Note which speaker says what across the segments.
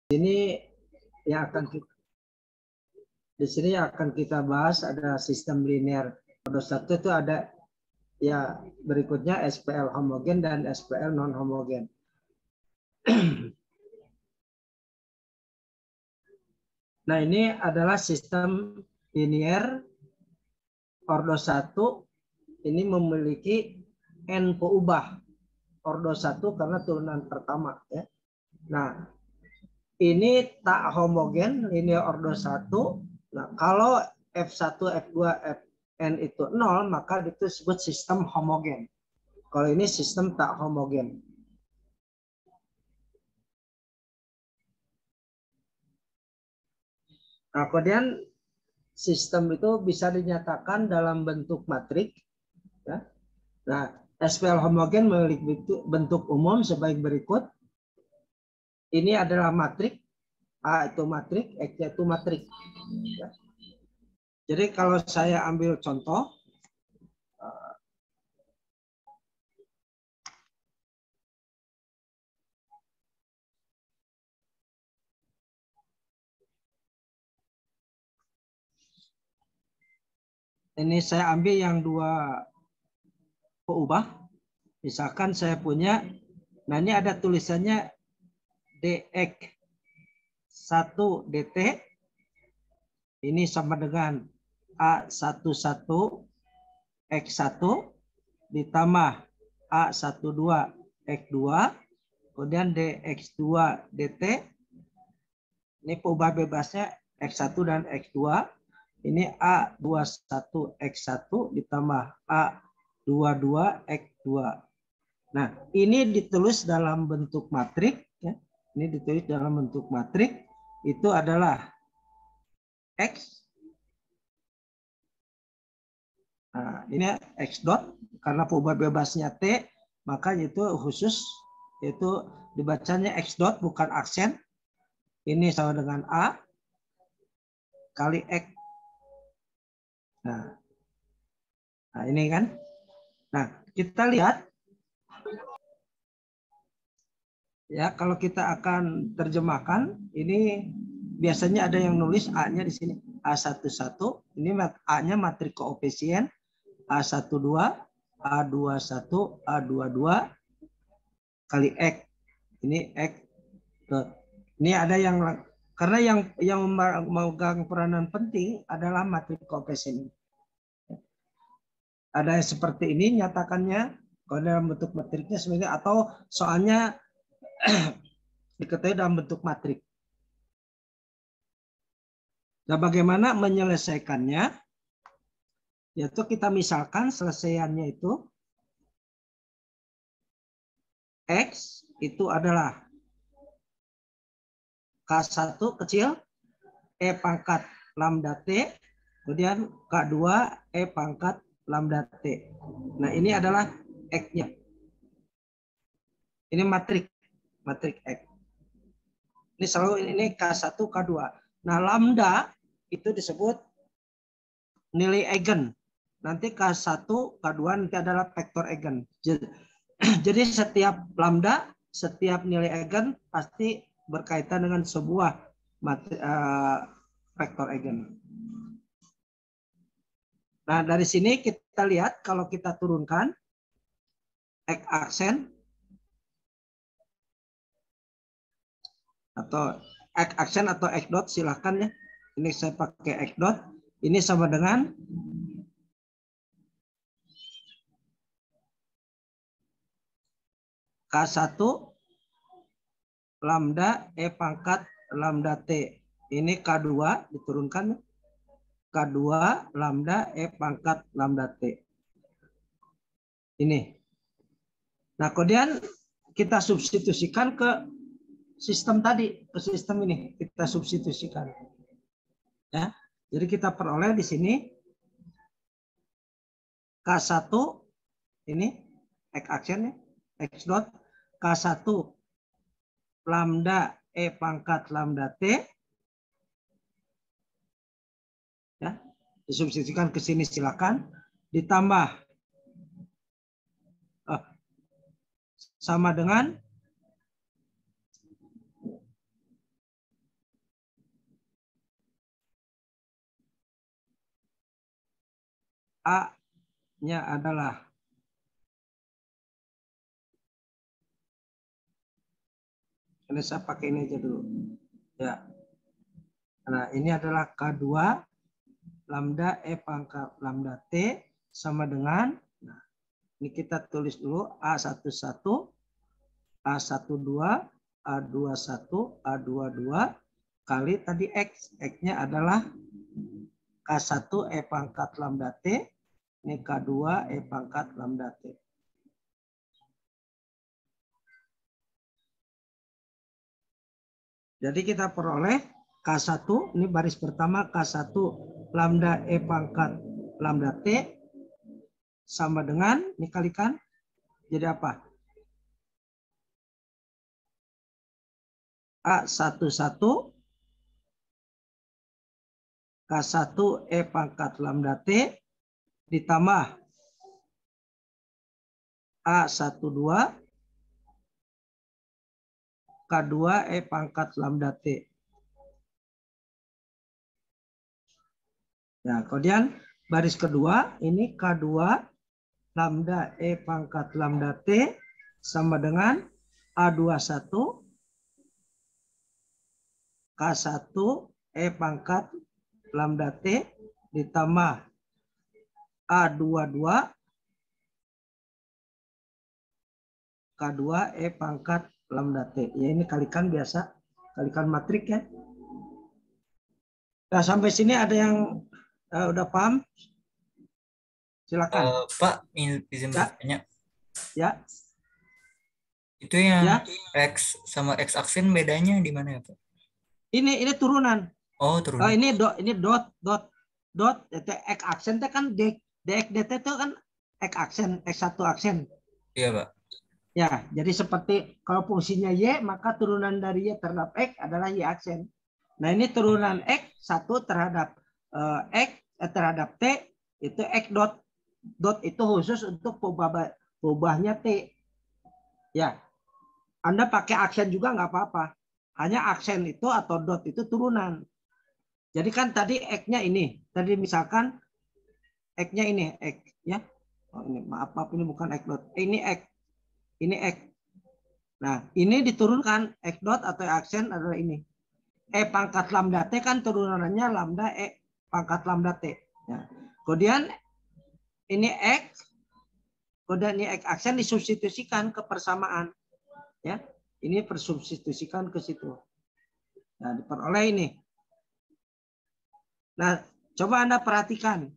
Speaker 1: Ini yang akan kita, di sini akan kita bahas ada sistem linear. Ordo 1 itu ada ya berikutnya SPL homogen dan SPL non homogen. Nah, ini adalah sistem linear ordo 1 ini memiliki n peubah. Ordo 1 karena turunan pertama ya. Nah, ini tak homogen linear ordo 1. Nah, kalau F1, F2, Fn itu 0, maka itu disebut sistem homogen. Kalau ini sistem tak homogen. Nah, kemudian sistem itu bisa dinyatakan dalam bentuk matrik. Ya. Nah, SPL homogen memiliki bentuk umum sebaik berikut. Ini adalah matrik. A itu matrik, X itu matrik. Ya. Jadi kalau saya ambil contoh, ini saya ambil yang dua peubah. Misalkan saya punya, nah ini ada tulisannya dx 1 dt, ini sama dengan A11 X1 ditambah A12 X2, kemudian dx2 dt, ini peubah bebasnya X1 dan X2, ini A21 X1 ditambah A22 X2. Nah, ini ditulis dalam bentuk matrik. Ya. Ini ditulis dalam bentuk matrik. Itu adalah X. Nah, ini X dot. Karena peubah bebasnya T, maka itu khusus. Itu dibacanya X dot, bukan aksen. Ini sama dengan A kali X. Nah, ini kan. Nah, kita lihat. Ya, kalau kita akan terjemahkan, ini biasanya ada yang nulis A-nya di sini. A11, ini A-nya matrik koefisien. A12, A21, A22 kali X. Ini X. Ini ada yang, karena yang memegang peranan penting adalah matrik koefisien. Ada yang seperti ini nyatakannya, kalau dalam bentuk matriknya sebenarnya, atau soalnya diketahui dalam bentuk matrik. Nah, bagaimana menyelesaikannya? Yaitu kita misalkan selesaiannya itu X itu adalah K1 kecil E pangkat lambda T, kemudian K2 E pangkat lambda T. Nah, ini adalah X-nya. Ini matrik X. Ini selalu ini K1, K2. Nah, lambda itu disebut nilai eigen. Nanti K1, K2 nanti adalah vektor eigen. Jadi setiap lambda, setiap nilai eigen pasti berkaitan dengan sebuah vektor eigen. Nah, dari sini kita lihat kalau kita turunkan X aksen atau X aksen atau X dot, silahkan ya. Ini saya pakai X dot. Ini sama dengan K1 lambda E pangkat lambda T. Ini K2 diturunkan. K2 lambda E pangkat lambda T. Ini. Nah, kemudian kita substitusikan ke sistem tadi, ke sistem ini. Kita substitusikan. Ya. Jadi kita peroleh di sini K1 ini X aksen ya, X dot K1 lambda E pangkat lambda T. Ya, disubstitusikan ke sini silakan, ditambah sama dengan A-nya adalah ini saya pakai ini aja dulu. Ya. Nah, ini adalah K2 lambda E pangkat lambda T sama dengan, nah, ini kita tulis dulu A11, A12, A21, A22 kali tadi X. X-nya adalah K1 E pangkat lambda T, ini K2 E pangkat lambda T. Jadi kita peroleh K1, ini baris pertama K1 lambda E pangkat lambda T sama dengan, ini kalikan, jadi apa? A11 K1 E pangkat lambda T ditambah A12 K2 E pangkat lambda T. Nah, kemudian baris kedua ini K2 lambda E pangkat lambda T sama dengan A21 K1 E pangkat lambda T ditambah A22 K2 E pangkat lambda T. Ya, ini kalikan biasa, kalikan matrik ya. Nah, sampai sini ada yang udah paham? Silakan.
Speaker 2: Pak, izin
Speaker 1: Ya.
Speaker 2: bertanya.
Speaker 1: Ya.
Speaker 2: Itu yang
Speaker 1: Ya.
Speaker 2: X sama X aksin bedanya di mana ya, Pak?
Speaker 1: Ini turunan.
Speaker 2: Oh, turunan.
Speaker 1: Ini dot itu X aksen itu kan DXDT itu kan X aksen, X1 aksen.
Speaker 2: Iya, Pak.
Speaker 1: Ya, jadi seperti kalau fungsinya Y, maka turunan dari Y terhadap X adalah Y aksen. Nah, ini turunan X1 terhadap X terhadap T itu X dot. Dot itu khusus untuk perubahannya T. Ya, Anda pakai aksen juga nggak apa-apa. Hanya aksen itu atau dot itu turunan. Jadi kan tadi X-nya ini. Tadi misalkan X-nya ini X ya. Oh, ini maaf ini bukan X dot. Ini X. Ini X. Nah, ini diturunkan X dot atau aksen adalah ini. E pangkat lambda T kan turunannya lambda E pangkat lambda T. Ya. Kemudian ini X. Kemudian ini X aksen disubstitusikan ke persamaan. Ya. Ini persubstitusikan ke situ. Nah, diperoleh ini. Nah, coba Anda perhatikan.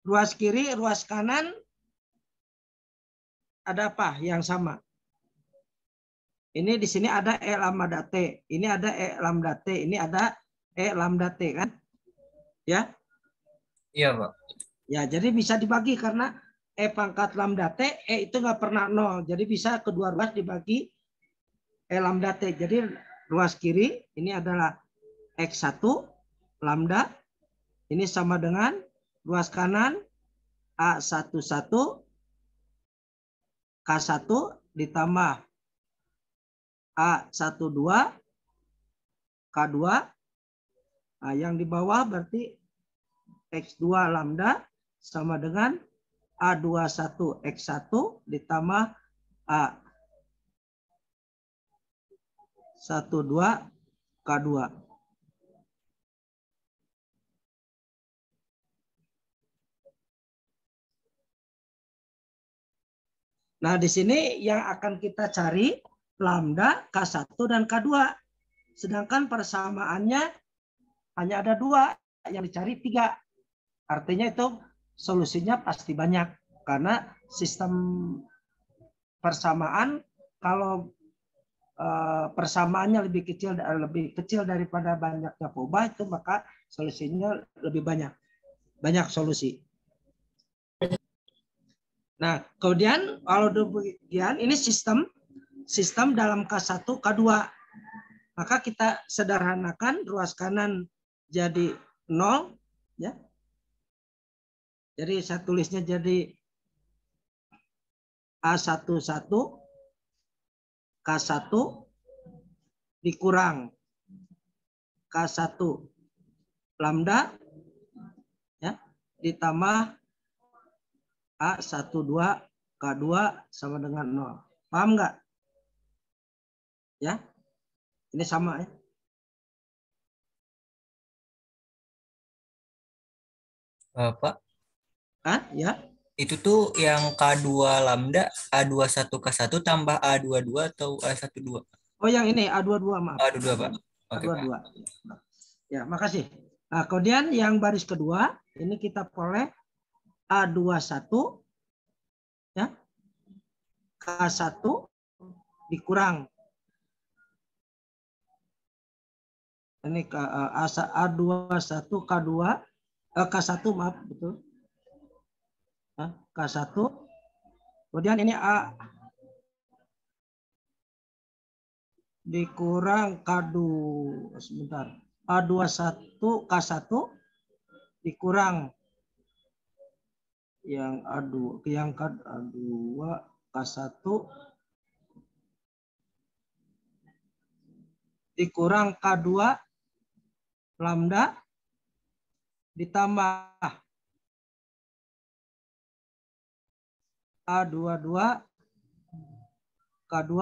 Speaker 1: Ruas kiri, ruas kanan ada apa yang sama? Ini di sini ada E lambda T, ini ada E lambda T, ini ada E lambda T kan? Ya?
Speaker 2: Iya, Pak.
Speaker 1: Ya, jadi bisa dibagi karena E pangkat lambda T, E itu nggak pernah 0. Jadi bisa kedua ruas dibagi E lambda T. Jadi ruas kiri ini adalah X1 lambda, ini sama dengan ruas kanan A11 K1 ditambah A12 K2. Nah, yang di bawah berarti X2 lambda sama dengan A21 X1 ditambah A12 K2. Nah, di sini yang akan kita cari lambda K1 dan K2. Sedangkan persamaannya hanya ada 2, yang dicari 3. Artinya itu solusinya pasti banyak. Karena sistem persamaan kalau persamaannya lebih kecil daripada banyaknya perubahan itu maka solusinya lebih banyak solusi. Nah, kemudian kalau demikian ini sistem dalam K1 K2. Maka kita sederhanakan ruas kanan jadi 0 ya. Jadi saya tulisnya jadi A11 K1 dikurang K1 lambda ya ditambah A12 K2 sama dengan 0. Paham nggak? Ya, ini sama ya.
Speaker 2: Pak,
Speaker 1: Ya.
Speaker 2: itu tuh yang K2 lambda A21K1 tambah A22 atau A12?
Speaker 1: Oh, yang ini A22, maaf.
Speaker 2: A22, Pak. Oke, Pak.
Speaker 1: A22. Ya, makasih. Nah, kemudian yang baris kedua, ini kita peroleh A21 ya. K1 dikurang ini A21 K2 K1 maaf betul. K1. Kemudian ini A dikurang K2 sebentar. A21 K1 dikurang yang A2 yang A2 K1 dikurang K2 lambda ditambah A22 K2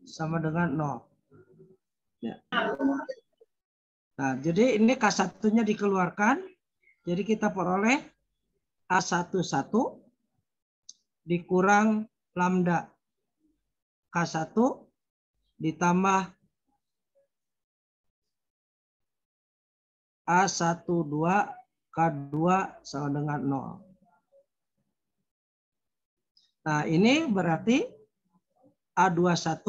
Speaker 1: sama dengan 0. Ya. Nah, jadi ini K1-nya dikeluarkan. Jadi kita peroleh A11 dikurang lambda K1 ditambah A12 K2 sama dengan 0. Nah, ini berarti A21.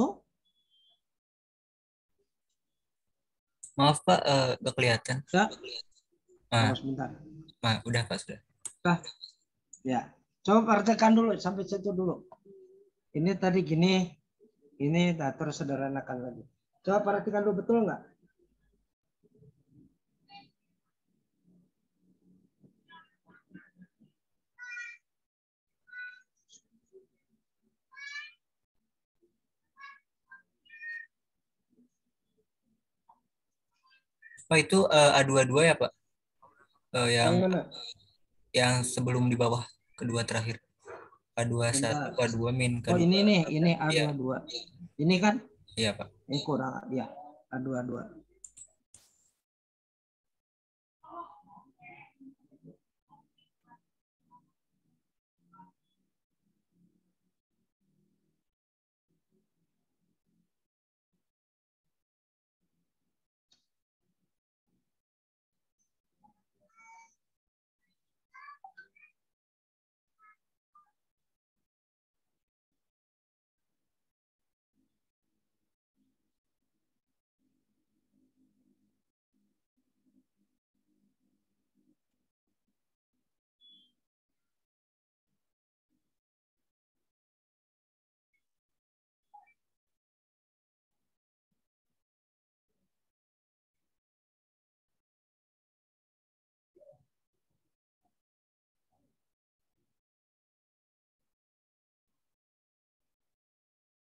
Speaker 2: Maaf, Pak, nggak kelihatan.
Speaker 1: Ya.
Speaker 2: Nah,
Speaker 1: Sebentar.
Speaker 2: nah, udah, Pak, sudah.
Speaker 1: Nah, ya. Coba perhatikan dulu sampai situ dulu. Ini tadi gini, ini terus sederhanakan lagi. Coba perhatikan dulu, betul nggak?
Speaker 2: Pak, itu A22 ya, Pak? Yang
Speaker 1: Yang mana?
Speaker 2: yang sebelum di bawah kedua terakhir. A21,
Speaker 1: Bentar.
Speaker 2: A2 min
Speaker 1: Oh,
Speaker 2: kedua.
Speaker 1: ini nih, ini
Speaker 2: Iya,
Speaker 1: A22. Ini kan
Speaker 2: iya, Pak.
Speaker 1: ini kurang ya. A22.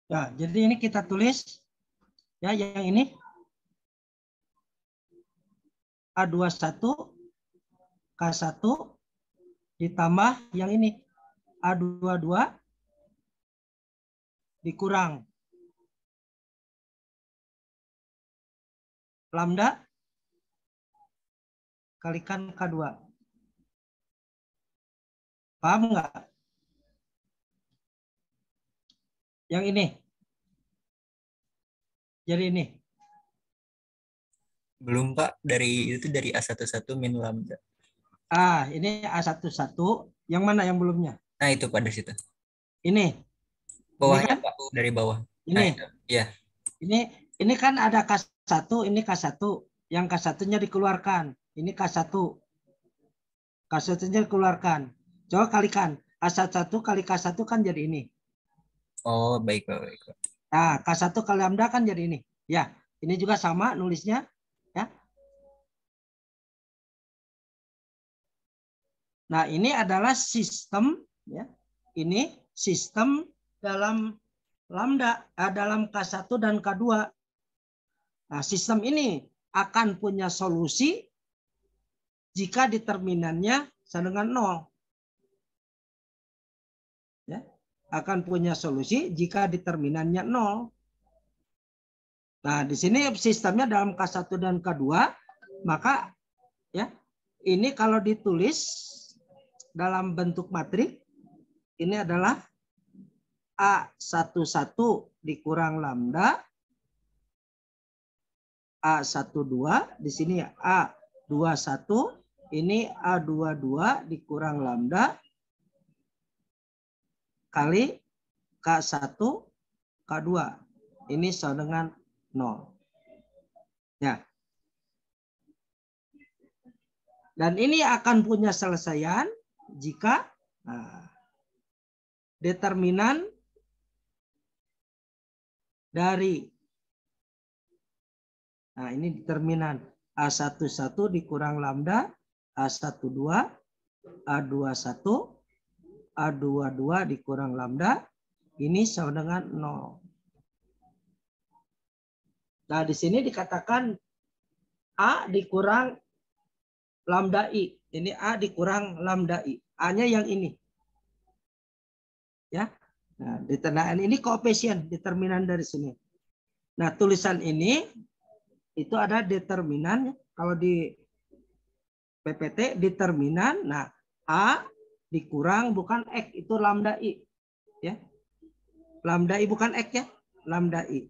Speaker 1: Ya, jadi ini kita tulis ya yang ini A21 K1 ditambah yang ini A22 dikurang lambda kalikan K2. Paham nggak? Yang ini. Jadi ini.
Speaker 2: Belum, Pak. Dari A11 min lambda.
Speaker 1: Ini A11. Yang mana yang belumnya?
Speaker 2: Nah, itu pada situ.
Speaker 1: Ini. Ini
Speaker 2: Bawahnya,
Speaker 1: kan?
Speaker 2: Pak, dari bawah. Nah,
Speaker 1: Ini.
Speaker 2: itu. Ya.
Speaker 1: Ini kan ada K1, ini K1. Yang K1-nya dikeluarkan. Ini K1. K1-nya dikeluarkan. Coba kalikan. A1 kali K1 kan jadi ini.
Speaker 2: Oh, baik, Pak, baik, Pak.
Speaker 1: Nah, K1 kali lambda kan jadi ini. Ya, ini juga sama nulisnya. Ya. Nah, ini adalah sistem. Ya. Ini sistem dalam lambda, dalam K1 dan K2. Nah, sistem ini akan punya solusi jika determinannya sama dengan 0. akan punya solusi jika determinannya 0. Nah, di sini sistemnya dalam K1 dan K2, maka ya ini kalau ditulis dalam bentuk matrik, ini adalah A11 dikurang lambda, A12, di sini A21, ini A22 dikurang lambda, kali K1, K2. Ini sama dengan 0. Ya. Dan ini akan punya selesaian jika determinan dari ini determinan A11 dikurang lambda, A12, A21, A22 dikurang lambda, ini sama dengan 0. Nah, di sini dikatakan A dikurang lambda I. Ini A dikurang lambda I. A-nya yang ini. Ya. Nah, ini koefisien determinan dari sini. Nah, tulisan ini itu ada determinan. Kalau di PPT determinan, nah A dikurang bukan X, itu lambda I. Ya. Lambda I bukan X ya, lambda I.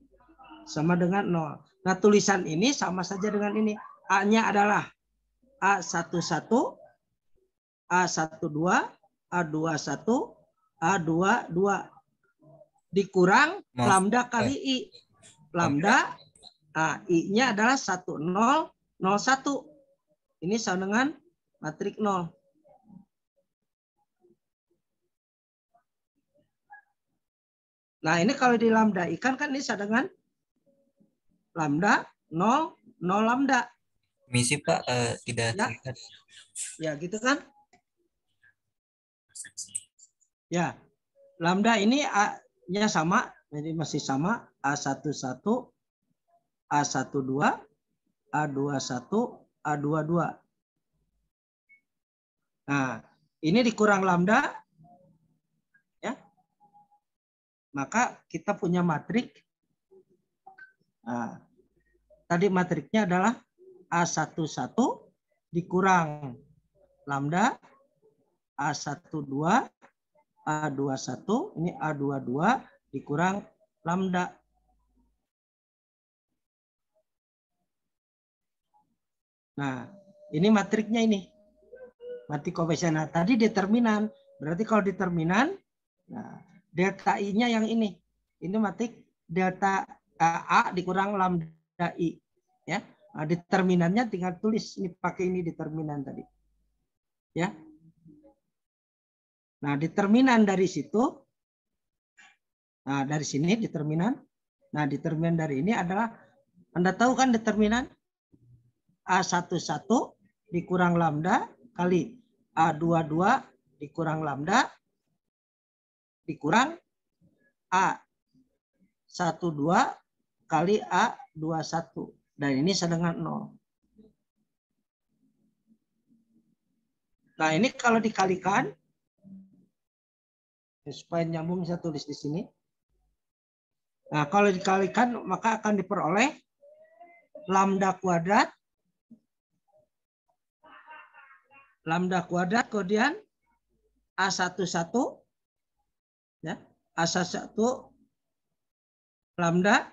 Speaker 1: Sama dengan 0. Nah, tulisan ini sama saja dengan ini. A-nya adalah A11, A12, A21, A22 dikurang lambda kali I. Lambda I-nya adalah 1001. Ini sama dengan matrik 0. Nah, ini kalau di lambda I kan ini sama dengan lambda 0 lambda.
Speaker 2: Misi Pak tidak terlihat.
Speaker 1: Ya, gitu kan? Ya. Lambda ini A-nya sama, jadi masih sama A11, A12, A21, A22. Nah, ini dikurang lambda, ya. Maka kita punya matrik. Nah, tadi matriknya adalah A11 dikurang lambda, A12, A21, ini A22 dikurang lambda. Nah, ini matriknya ini. Matrik koefisien. Nah, tadi determinan. Berarti kalau determinan, nah, delta I-nya yang ini. Ini matrik delta A dikurang lambda I. Ya. Nah, determinannya tinggal tulis. Ini pakai ini determinan tadi. Ya. Nah, determinan dari situ. Nah, dari sini determinan. Nah, determinan dari ini adalah, Anda tahu kan determinan? A11 dikurang lambda kali A22 dikurang lambda dikurang A12 kali A21. Dan ini sama dengan 0. Nah, ini kalau dikalikan, supaya nyambung saya tulis di sini. Nah, kalau dikalikan maka akan diperoleh lambda kuadrat kemudian A11 ya, A11 lambda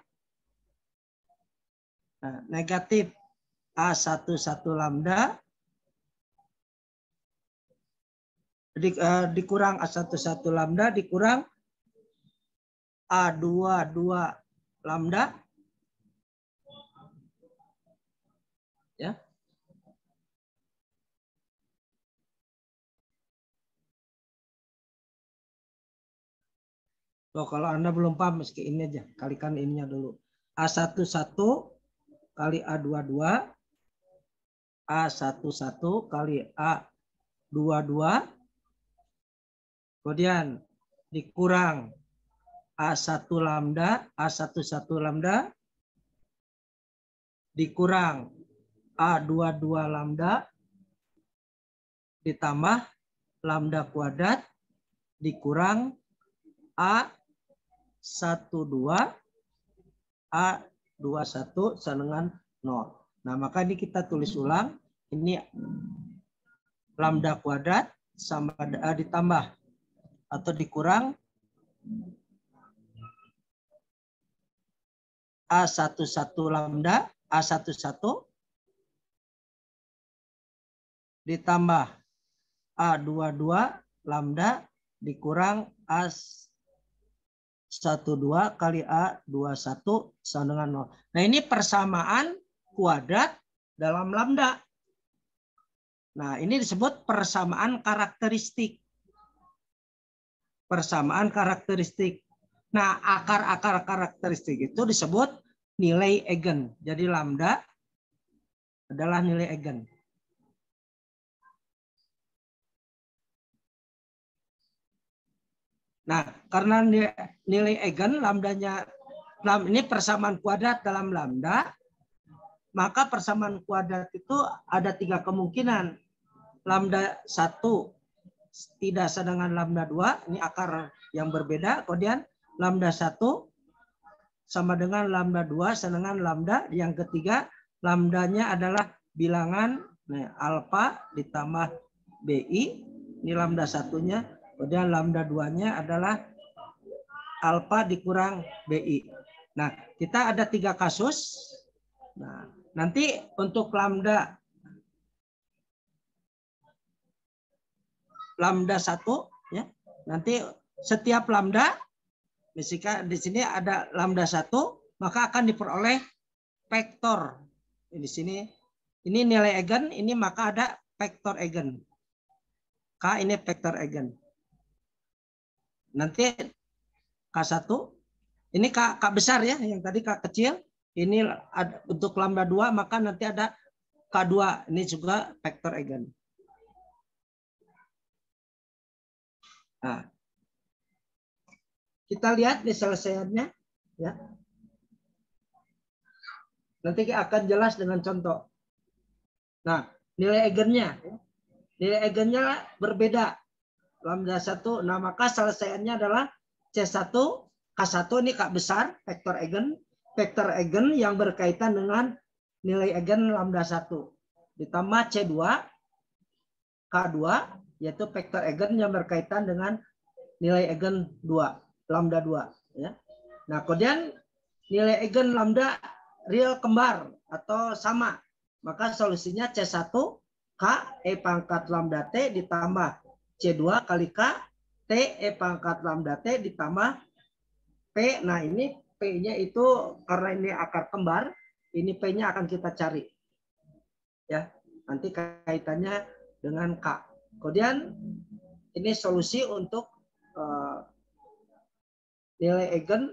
Speaker 1: negatif A11 lambda dikurang A11 lambda dikurang A22 lambda ya. Loh, kalau Anda belum paham meski ini aja, kalikan ininya dulu. A11 kali A22, A11 kali A22, kemudian dikurang A1 lambda, A11 lambda, dikurang A22 lambda, ditambah lambda kuadrat, dikurang A12 A21 sama dengan 0. Nah, maka ini kita tulis ulang. Ini lambda kuadrat sama ditambah atau dikurang A11 lambda A11 ditambah A22 lambda dikurang A12 kali A21 sama dengan 0. Nah, ini persamaan kuadrat dalam lambda. Nah, ini disebut persamaan karakteristik. Persamaan karakteristik. Nah, akar-akar karakteristik itu disebut nilai eigen. Jadi lambda adalah nilai eigen. Nah, karena nilai eigen lambdanya ini persamaan kuadrat dalam lambda, maka persamaan kuadrat itu ada 3 kemungkinan. Lambda 1 tidak sama dengan lambda 2, ini akar yang berbeda. Kemudian lambda 1 sama dengan lambda 2 sama dengan lambda. Yang ketiga, lambdanya adalah bilangan alfa ditambah BI. Ini lambda satunya. Kemudian lambda 2-nya adalah alfa dikurang BI. Nah, kita ada 3 kasus. Nah, nanti untuk lambda 1 ya. Nanti setiap lambda, misalkan di sini ada lambda 1, maka akan diperoleh vektor. Di sini ini nilai eigen, ini maka ada vektor eigen. K ini vektor eigen. Nanti K1 ini K besar ya, yang tadi K kecil. Ini untuk lambda 2, maka nanti ada K2, ini juga vektor eigen. Nah, kita lihat penyelesaiannya ya. Nanti akan jelas dengan contoh. Nah, nilai eigennya. Nilai eigennya berbeda. Lambda 1. Nah, maka selesaiannya adalah C1, K1 ini K besar, vektor eigen. Vektor eigen yang berkaitan dengan nilai eigen lambda 1. Ditambah C2, K2, yaitu vektor eigen yang berkaitan dengan nilai eigen 2, lambda 2. Ya. Nah, kemudian nilai eigen lambda real kembar atau sama. Maka solusinya C1 K E pangkat lambda T ditambah C2 kali K T E pangkat lambda T ditambah P. Nah, ini P-nya itu karena ini akar kembar, ini P-nya akan kita cari. Ya, nanti kaitannya dengan K. Kemudian ini solusi untuk nilai eigen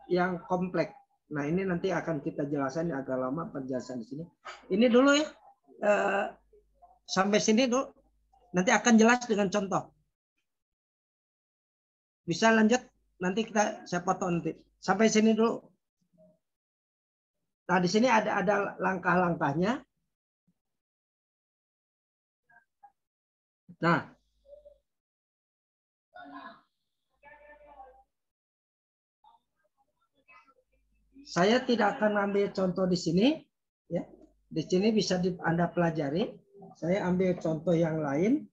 Speaker 1: yang kompleks. Nah, ini nanti akan kita jelaskan, agak lama penjelasan di sini. Ini dulu ya. Sampai sini dulu. Nanti akan jelas dengan contoh. Bisa lanjut? Nanti saya potong nanti. Sampai sini dulu. Nah, di sini ada langkah-langkahnya. Nah, saya tidak akan ambil contoh di sini, ya. Di sini bisa Anda pelajari. Saya ambil contoh yang lain.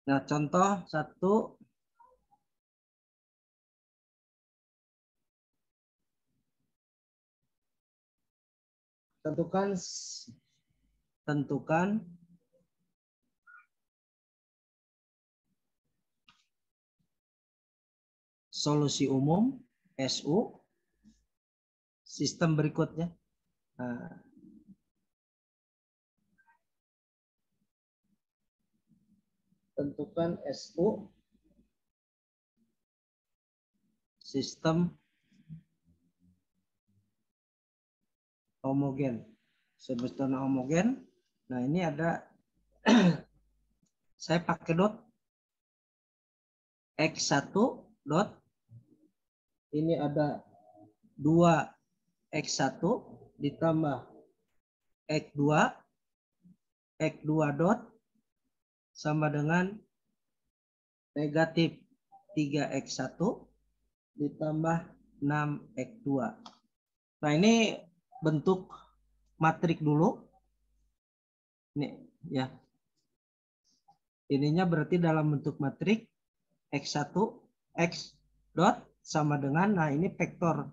Speaker 1: Nah, contoh 1. Tentukan solusi umum SU sistem berikutnya. Nah, tentukan SU sistem homogen. Sebetulnya homogen. Nah, ini ada saya pakai dot X1 dot ini ada 2X1 ditambah X2 X2 dot sama dengan negatif 3X1 ditambah 6X2. Nah, ini bentuk matrik dulu. Ini ya. Ininya berarti dalam bentuk matrik X1 X dot sama dengan, nah ini vektor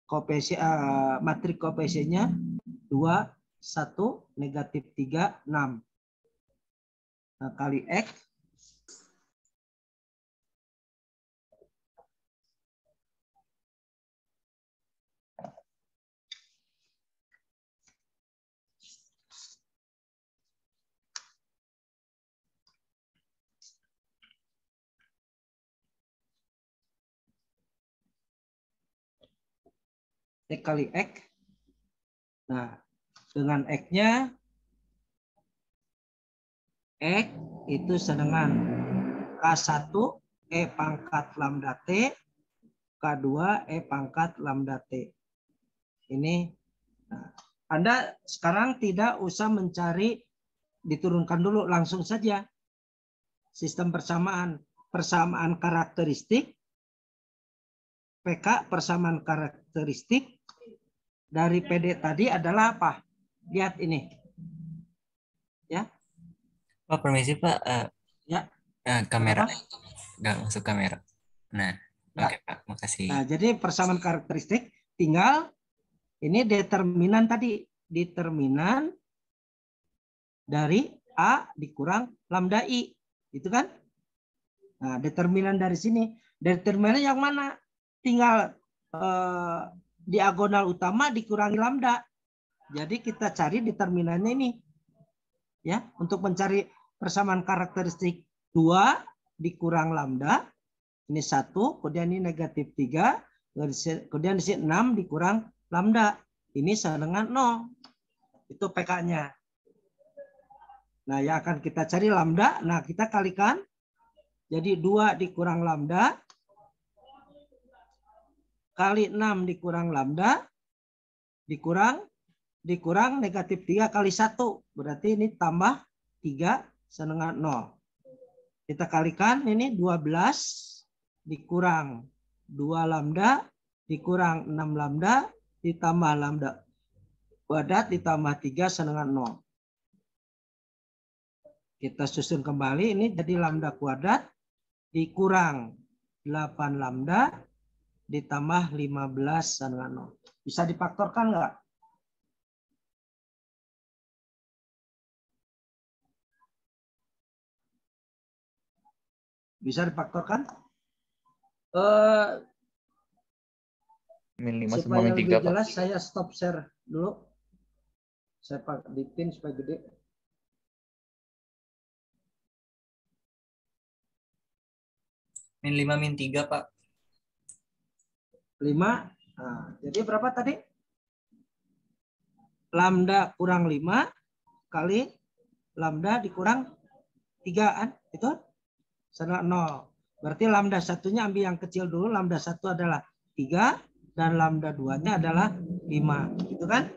Speaker 1: koefisien matrik koefisiennya 2 1 negatif 3 6. Nah, kali X kali X. Nah, dengan X-nya X itu dengan K1 E pangkat lambda T, K2 E pangkat lambda T. Ini, nah, Anda sekarang tidak usah mencari, diturunkan dulu, langsung saja. Sistem persamaan karakteristik, PK persamaan karakteristik dari PD tadi adalah apa? Lihat ini. Ya.
Speaker 2: Pak, permisi Pak.
Speaker 1: Ya.
Speaker 2: Kamera.
Speaker 1: Apa?
Speaker 2: Nggak masuk kamera. Nah,
Speaker 1: ya.
Speaker 2: oke Pak, makasih.
Speaker 1: Nah, jadi persamaan karakteristik tinggal ini determinan tadi, determinan dari A dikurang lambda I, itu kan? Nah, determinan dari sini, determinan yang mana? Tinggal diagonal utama dikurangi lambda. Jadi kita cari determinannya ini. Ya, untuk mencari persamaan karakteristik 2 dikurang lambda, ini 1, kemudian ini negatif 3, kemudian di sini 6 dikurang lambda, ini sama dengan 0. Itu PK-nya. Nah, yang akan kita cari lambda, nah kita kalikan. Jadi 2 dikurang lambda kali 6 dikurang lambda dikurang negatif 3 kali 1. Berarti ini tambah 3 sama dengan 0. Kita kalikan ini 12 dikurang 2 lambda dikurang 6 lambda ditambah lambda kuadrat ditambah 3 sama dengan 0. Kita susun kembali, ini jadi lambda kuadrat dikurang 8 lambda ditambah 15 sama dengan 0. Bisa difaktorkan nggak? Bisa difaktorkan?
Speaker 3: Min 5 sama
Speaker 1: Supaya
Speaker 3: min 3,
Speaker 1: lebih
Speaker 3: Pak.
Speaker 1: jelas, saya stop share dulu. Saya pakai di pin supaya gede.
Speaker 2: Min 5 min 3 Pak.
Speaker 1: 5. Nah, jadi berapa tadi? Lambda kurang 5 kali lambda dikurang 3 kan? Itu sama 0. Berarti lambda satunya ambil yang kecil dulu. Lambda 1 adalah 3 dan lambda 2-nya adalah 5. Gitu kan?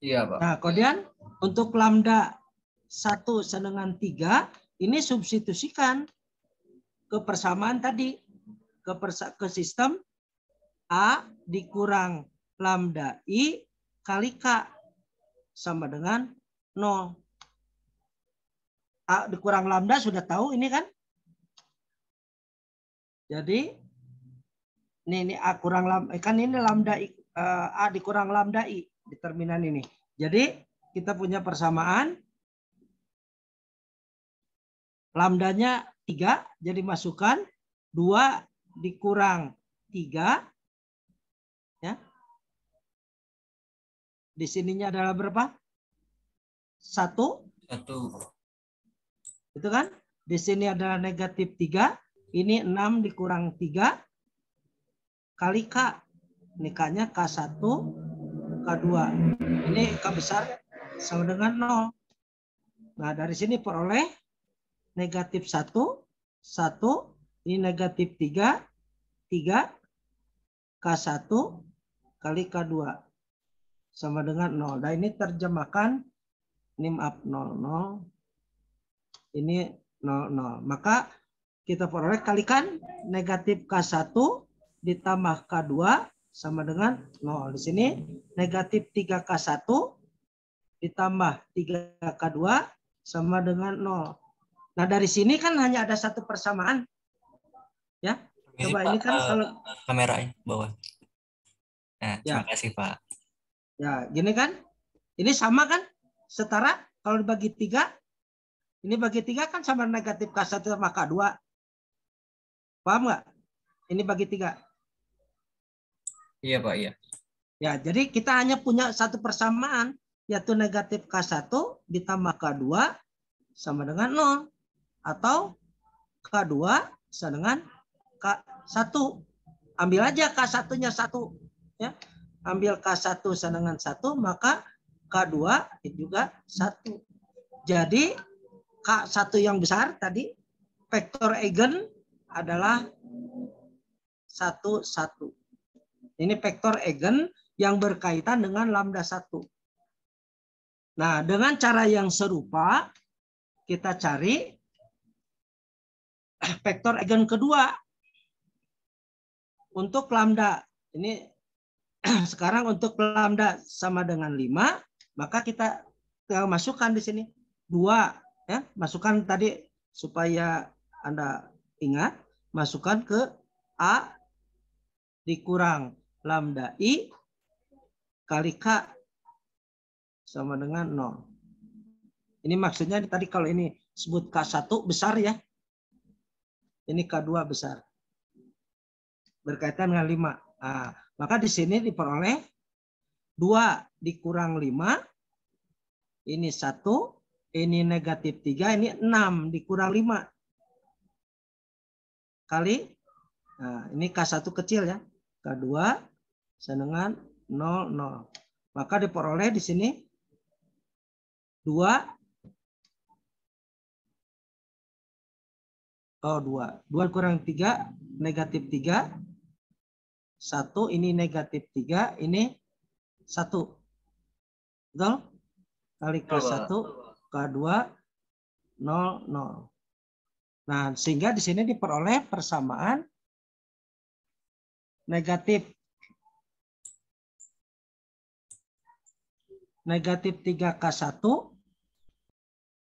Speaker 3: Iya, Pak.
Speaker 1: Nah, kemudian untuk lambda 1 sama dengan 3 ini substitusikan ke persamaan tadi, ke sistem A dikurang lambda I kali K sama dengan 0. A dikurang lambda sudah tahu ini kan? Jadi ini A kurang lambda, kan ini lambda I, A dikurang lambda I, determinan ini. Jadi kita punya persamaan lambdanya 3, jadi masukkan 2 dikurang 3. Ya. Di sininya adalah berapa? 1.
Speaker 2: 1.
Speaker 1: Itu kan? Di sini adalah negatif 3. Ini 6 dikurang 3. kali K. Ini K-nya K1, K2. Ini K besar sama dengan 0. Nah, dari sini peroleh negatif 1, 1, ini negatif 3, 3, K1 kali K2 sama dengan 0. Nah, ini terjemahkan, ini maaf 00, ini 00. Maka kita peroleh kalikan negatif K1 ditambah K2 sama dengan 0. Di sini negatif 3K1 ditambah 3K2 sama dengan 0. Nah, dari sini kan hanya ada satu persamaan. Ya. Coba ini kan kalau
Speaker 2: kameranya bawah. Nah,
Speaker 1: ya.
Speaker 2: terima kasih, Pak.
Speaker 1: Ya, gini kan? Ini sama kan? Setara kalau dibagi 3, ini bagi 3 kan sama negatif K1 sama K2. Paham nggak? Ini bagi 3.
Speaker 3: Iya, Pak, iya.
Speaker 1: Ya, jadi kita hanya punya satu persamaan, yaitu negatif K1 ditambah K2 sama dengan 0. Atau K2 sama dengan K1. Ambil aja K1-nya 1. Ya. Ambil K1 sama dengan 1, maka K2 juga 1. Jadi K1 yang besar tadi, vektor eigen adalah 1, 1. Ini vektor eigen yang berkaitan dengan lambda 1. Nah, dengan cara yang serupa, kita cari vektor eigen kedua untuk lambda. Ini sekarang untuk lambda sama dengan 5, maka kita masukkan di sini 2. Ya, masukkan tadi supaya Anda ingat, masukkan ke A dikurang lambda I kali K sama dengan 0. Ini maksudnya tadi kalau ini sebut K1 besar ya. Ini K2 besar. Berkaitan dengan 5. Nah, maka di sini diperoleh 2 dikurang 5. Ini 1. Ini negatif 3. Ini 6 dikurang 5. Kali. Nah, ini K1 kecil ya. K2 sama dengan 0, 0. Maka diperoleh di sini 2. Oh, 2. 2 kurang 3, negatif 3. 1, ini negatif 3, ini 1. Betul? Kali K1, K2, 0, 0. Nah, sehingga di sini diperoleh persamaan negatif 3K1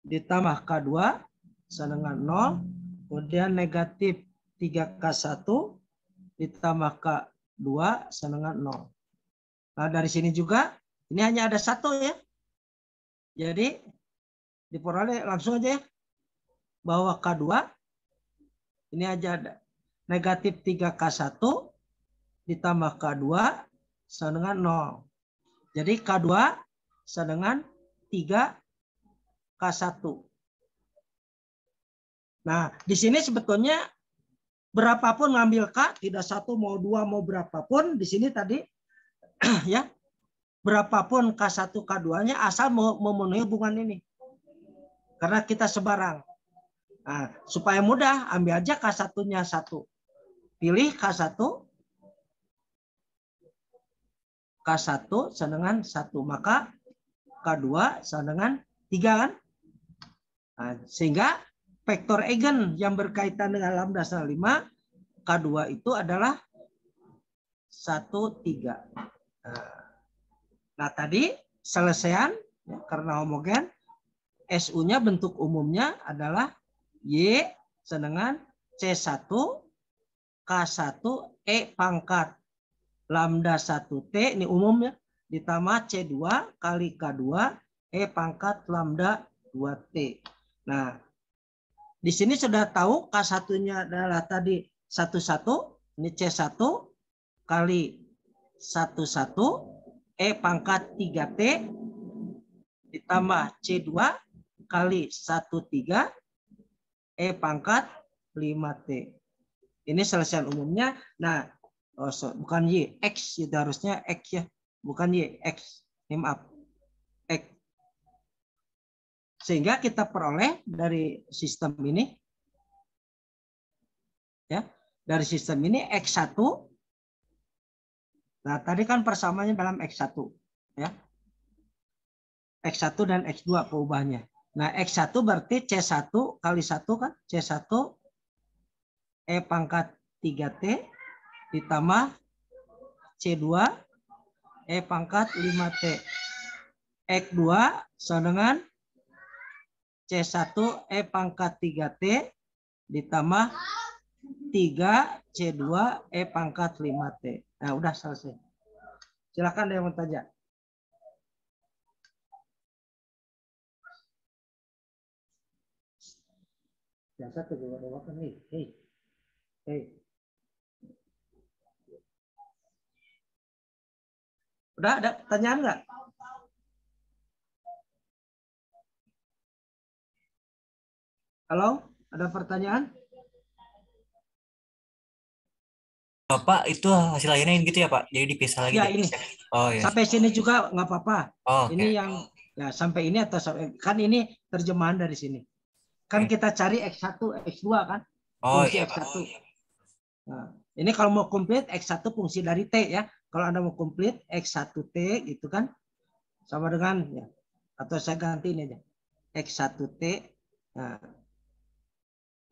Speaker 1: ditambah K2 sama dengan 0. Kemudian negatif 3K1 ditambah K2 sama dengan 0. Nah, dari sini juga ini hanya ada 1 ya. Jadi diperoleh langsung aja ya. Bahwa K2 ini aja ada negatif 3K1 ditambah K2 sama dengan 0. Jadi K2 sama dengan 3K1. Nah, di sini sebetulnya berapapun ngambil K, tidak 1 mau 2 mau berapapun, di sini tadi ya, berapapun K1 K2-nya asal memenuhi hubungan ini. Karena kita sebarang. Nah, supaya mudah, ambil aja K1-nya 1. Pilih K1 sama dengan 1, maka K2 sama dengan 3 kan? Nah, sehingga vektor eigen yang berkaitan dengan lambda sama 5, K2 itu adalah 1, 3. Nah, tadi selesaian ya, karena homogen, SU-nya bentuk umumnya adalah Y sama dengan C1 K1 E pangkat lambda 1T, ini umumnya, ditambah C2 kali K2 E pangkat lambda 2T. Nah, di sini sudah tahu K1-nya adalah tadi 11, ini C1 kali 11 E pangkat 3T ditambah C2 kali 13 E pangkat 5T. Ini selesai umumnya. Nah, Oh, bukan Y, X itu harusnya X ya, bukan Y, X. Maaf, X. Sehingga kita peroleh dari sistem ini, ya, dari sistem ini X1. Nah, tadi kan persamaannya dalam X1, ya. X1 dan X2 perubahannya. Nah, X1 berarti C1 kali 1 kan, C1 E pangkat 3T ditambah C2 E pangkat 5T. X2 sama dengan C1 E pangkat 3T ditambah 3 C2 E pangkat 5T. Nah, udah selesai. Silakan ada yang mau tanya. Biasa tuh bawa kan nih. Hei. Hei. Udah ada pertanyaan nggak? Halo, ada pertanyaan?
Speaker 2: Bapak itu hasil akhirnya gitu ya Pak? Jadi dipisah lagi
Speaker 1: Ya,
Speaker 2: gitu.
Speaker 1: ini
Speaker 2: Oh ya.
Speaker 1: sampai sini juga nggak apa-apa.
Speaker 2: Oh,
Speaker 1: Ini
Speaker 2: oke.
Speaker 1: yang ya sampai ini atau kan ini terjemahan dari sini. Kan
Speaker 2: Oke.
Speaker 1: kita cari X1, X2 kan?
Speaker 2: Oh
Speaker 1: Fungsi
Speaker 2: iya Pak.
Speaker 1: X1. Nah, ini kalau mau komplit X1 fungsi dari T ya. Kalau Anda mau komplit X1T gitu kan sama dengan ya. Atau saya ganti ini aja. X1T. Nah,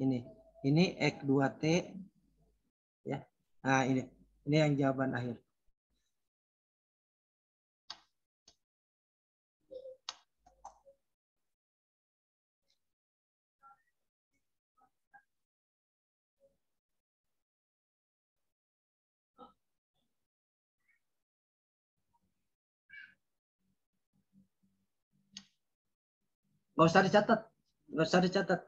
Speaker 1: ini. Ini X2T ya. Nah, ini. Ini yang jawaban akhir. Nggak usah dicatat. Nggak usah dicatat.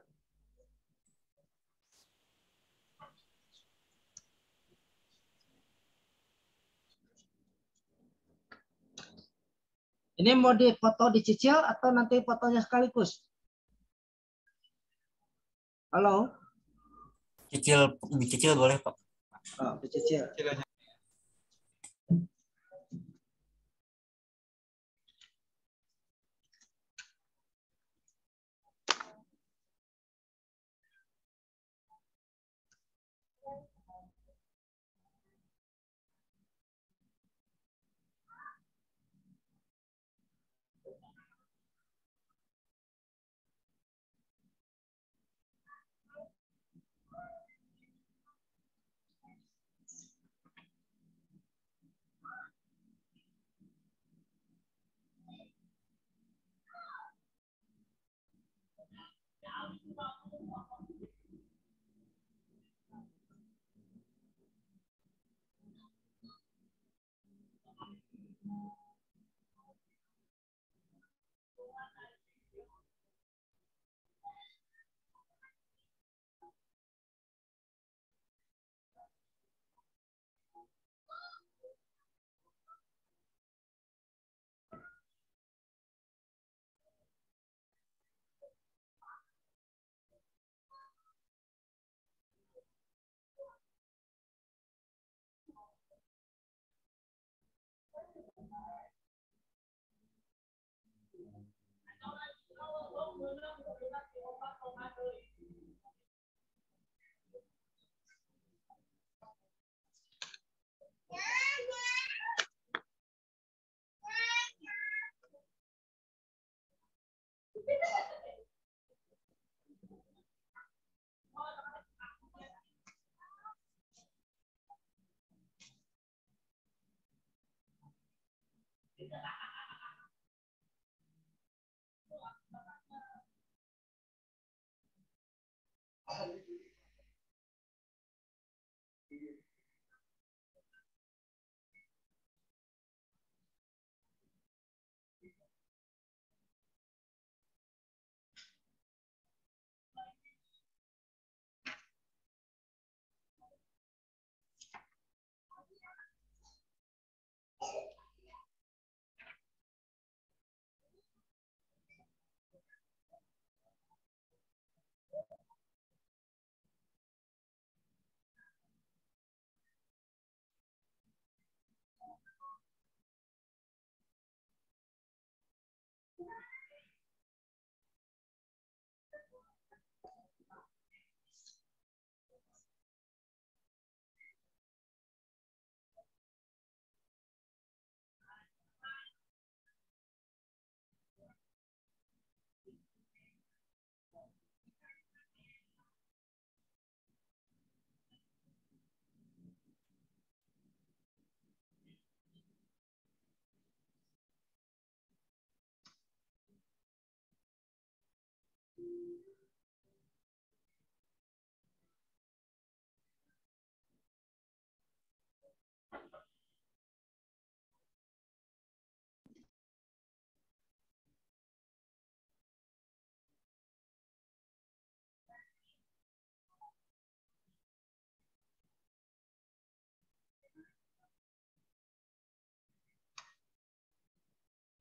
Speaker 1: Ini mau difoto dicicil atau nanti fotonya sekaligus? Halo?
Speaker 2: Cicil, dicicil boleh Pak.
Speaker 1: Oh, dicicil.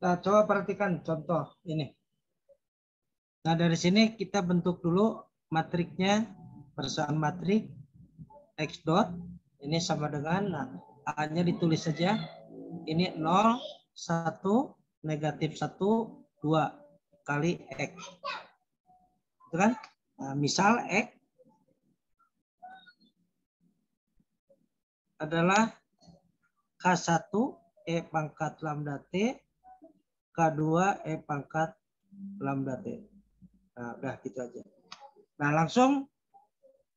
Speaker 1: Nah, coba perhatikan contoh ini. Nah, dari sini kita bentuk dulu matriknya, persamaan matrik X dot ini sama dengan, nah, A-nya ditulis saja. Ini 0, 1, negatif 1, 2 kali X. Itu kan? Nah, misal X adalah K1 E pangkat lambda T, K2 E pangkat lambda T. Nah, udah gitu aja. Nah, langsung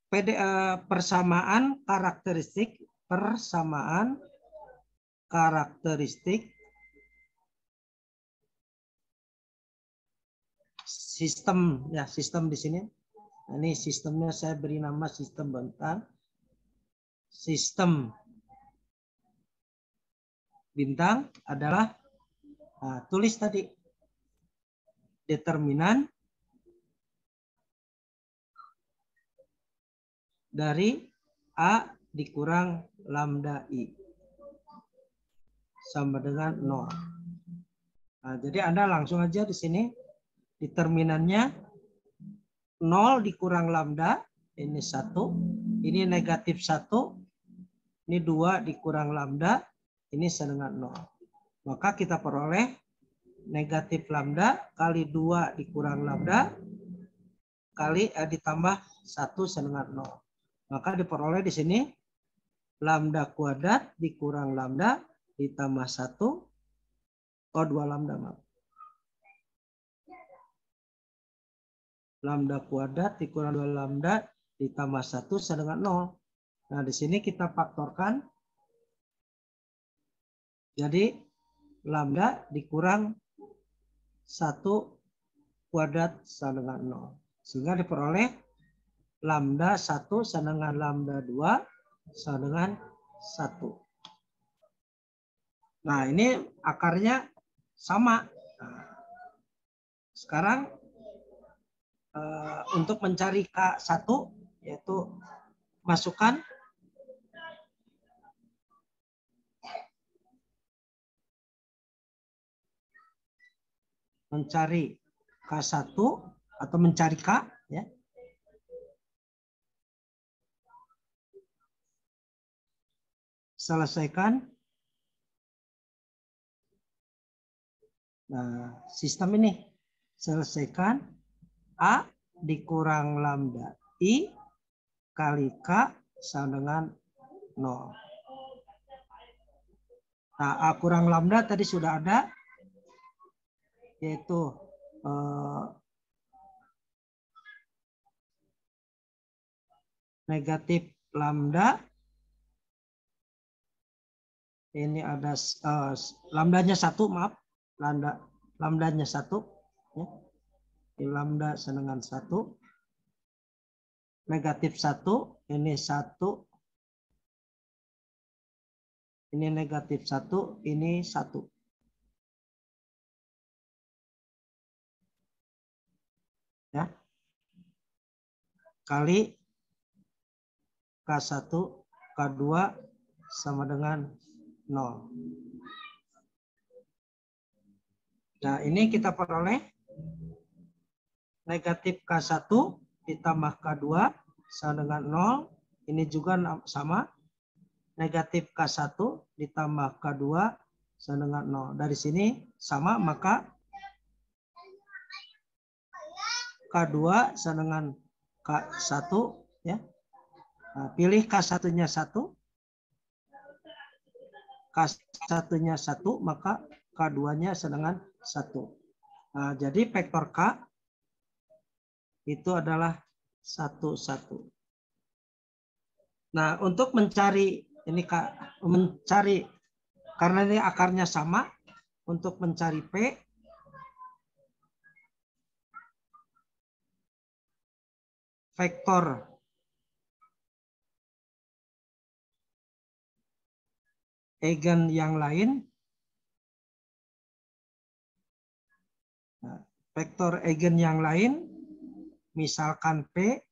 Speaker 1: persamaan karakteristik sistem ya, sistem di sini. Nah, ini sistemnya saya beri nama sistem bintang. Sistem bintang adalah, nah, tulis tadi determinan dari A dikurang lambda I sama dengan 0. Nah, jadi Anda langsung aja di sini determinannya 0 dikurang lambda, ini 1, ini negatif 1, ini 2 dikurang lambda, ini sama dengan 0. Maka kita peroleh negatif lambda kali 2 dikurang lambda kali ditambah 1 sama dengan 0. Maka diperoleh di sini lambda kuadrat dikurang lambda ditambah 1, 2 lambda. Lambda kuadrat dikurang 2 lambda ditambah 1 sama dengan 0. Nah, di sini kita faktorkan. Jadi lambda dikurang 1 kuadrat sama dengan 0. Sehingga diperoleh lambda 1 sama dengan lambda 2 sama dengan 1. Nah, ini akarnya sama. Nah, sekarang untuk mencari K1 yaitu masukkan mencari K1 atau mencari K ya. Selesaikan. Nah, sistem ini selesaikan A dikurang lambda I kali K sama dengan 0. Nah, A kurang lambda tadi sudah ada, yaitu negatif lambda. Ini ada lambdanya 1, maaf. Lambdanya 1. Ya. Ini lambda dengan 1. Negatif 1. Ini 1. Ini negatif 1. Ini 1. Ya. Kali K1, K2 sama dengan 0. Nah, ini kita peroleh negatif K1 ditambah K2 sama dengan 0. Ini juga sama. Negatif K1 ditambah K2 sama dengan 0. Dari sini sama, maka K2 sama dengan K1 ya. Nah, pilih K1-nya 1. K1-nya 1, maka K2-nya sama dengan 1. Nah, jadi vektor K itu adalah 1, 1. Nah, untuk mencari ini karena ini akarnya sama, untuk mencari P vektor eigen yang lain, vektor eigen yang lain, misalkan P,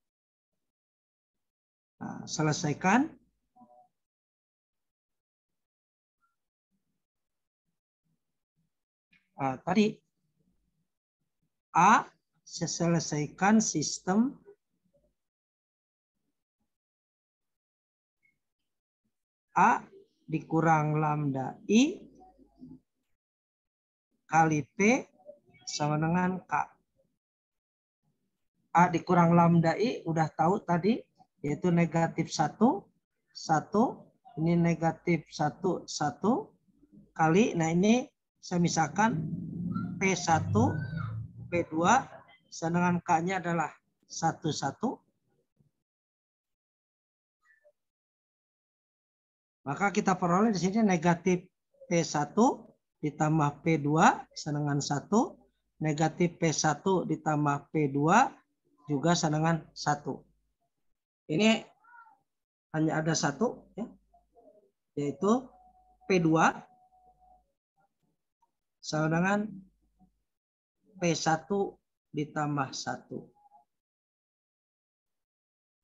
Speaker 1: nah, selesaikan. Nah, tadi A selesaikan sistem A dikurang lambda I kali P sama dengan K. A dikurang lambda I udah tahu tadi, yaitu negatif 1, 1. Ini negatif 1, 1 kali. Nah ini saya misalkan P1, P2 sama dengan K-nya adalah 1, 1. Maka kita peroleh di sini negatif P1 ditambah P2 sama dengan 1. Negatif P1 ditambah P2 juga sama dengan 1. Ini hanya ada 1, ya, yaitu P2 sama dengan P1 ditambah 1.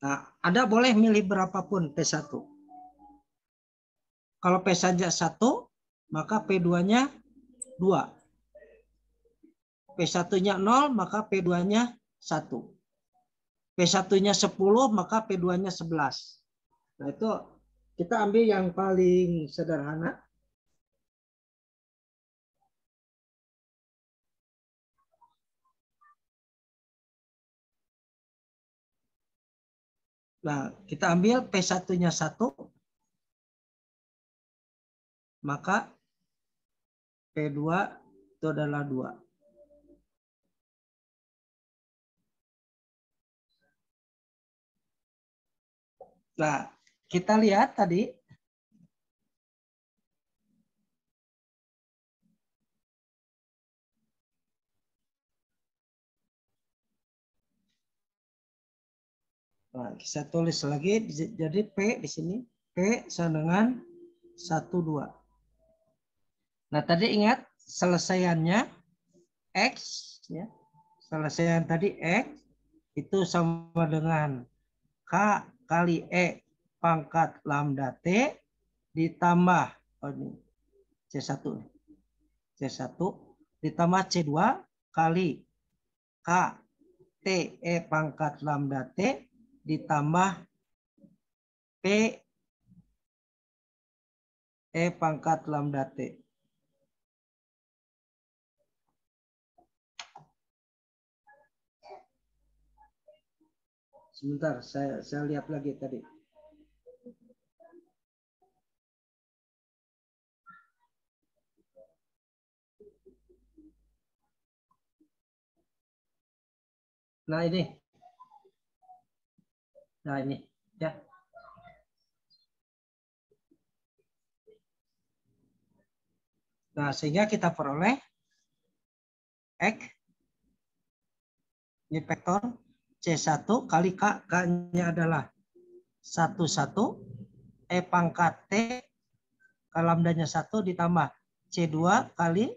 Speaker 1: Nah, Anda boleh milih berapapun P1. Kalau P saja 1, maka P2-nya 2. P1-nya 0, maka P2-nya 1. P1-nya 10, maka P2-nya 11. Nah, itu kita ambil yang paling sederhana. Nah, kita ambil P1-nya 1, maka P2 itu adalah 2. Nah, kita lihat tadi. Nah, kita tulis lagi, jadi P di sini. P sama dengan 1, 2. Nah, tadi ingat selesaiannya X, ya. Selesaian tadi X itu sama dengan K kali E pangkat lambda T ditambah C1. C1 ditambah C2 kali K T E pangkat lambda T ditambah P E pangkat lambda T. Sebentar, saya lihat lagi tadi. Nah ini. Nah ini, ya. Nah, sehingga kita peroleh X ini vektor C1 kali K, K-nya adalah 1, 1, E pangkat T, lambdanya 1 ditambah C2 kali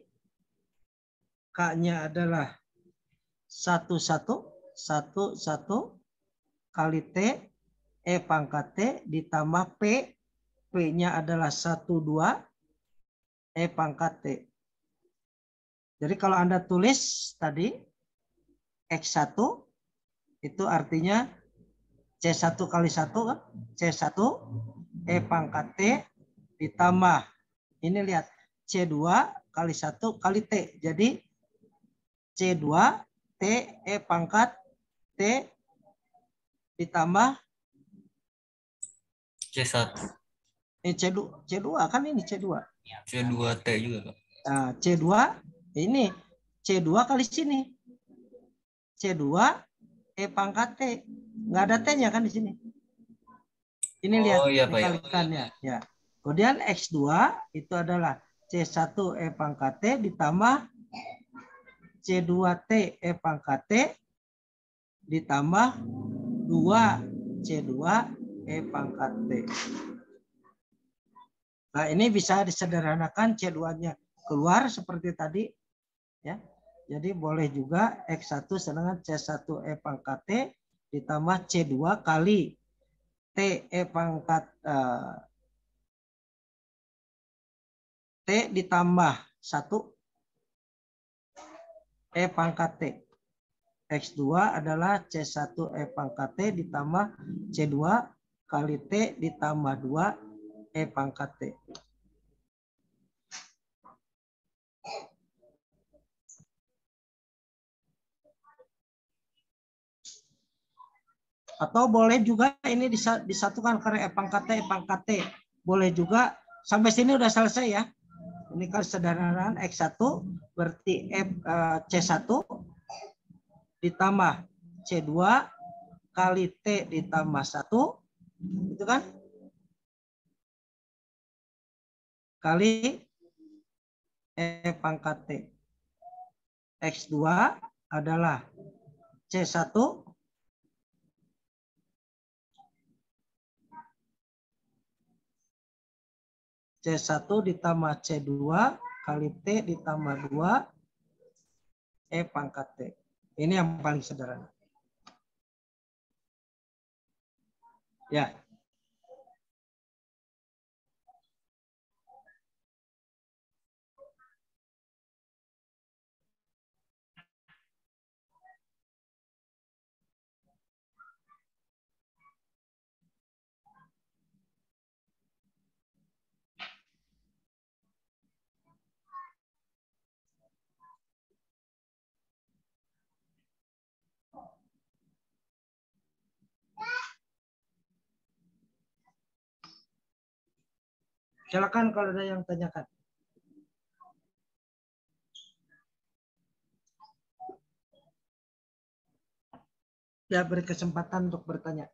Speaker 1: K-nya adalah 1, 1, 1, 1 kali T, E pangkat T ditambah P, P-nya adalah 1, 2, E pangkat T. Jadi kalau Anda tulis tadi X1 itu artinya C1 kali 1 kan? C1 E pangkat T ditambah ini lihat C2 kali 1 kali T. Jadi C2 T E pangkat T ditambah
Speaker 2: C1.
Speaker 1: C2 kan ini C2.
Speaker 2: C2T juga, Pak.
Speaker 1: Nah, C2 ini C2 kali sini. C2 E pangkat T. Nggak ada T-nya kan di sini. Ini lihat
Speaker 2: Oh iya, Pak, ya.
Speaker 1: dikalikannya. Ya. Kemudian X2 itu adalah C1 E pangkat T ditambah C2T E pangkat T ditambah 2 C2 E pangkat T. Nah, ini bisa disederhanakan C2-nya keluar seperti tadi. Ya. Jadi boleh juga X1 dengan C1 E pangkat T ditambah C2 kali T E pangkat T ditambah 1 E pangkat T. X2 adalah C1 E pangkat T ditambah C2 kali T ditambah 2 E pangkat T. Atau boleh juga ini disatukan karena E pangkat T. Boleh juga. Sampai sini udah selesai ya. Ini kan sederhanaan X1 berarti C1 ditambah C2 kali T ditambah 1. Itu kan? Kali E pangkat T. X2 adalah C1 C1 ditambah C2 kali T ditambah 2 E pangkat T. Ini yang paling sederhana. Ya. Silakan kalau ada yang tanyakan. Ya, beri kesempatan untuk bertanya.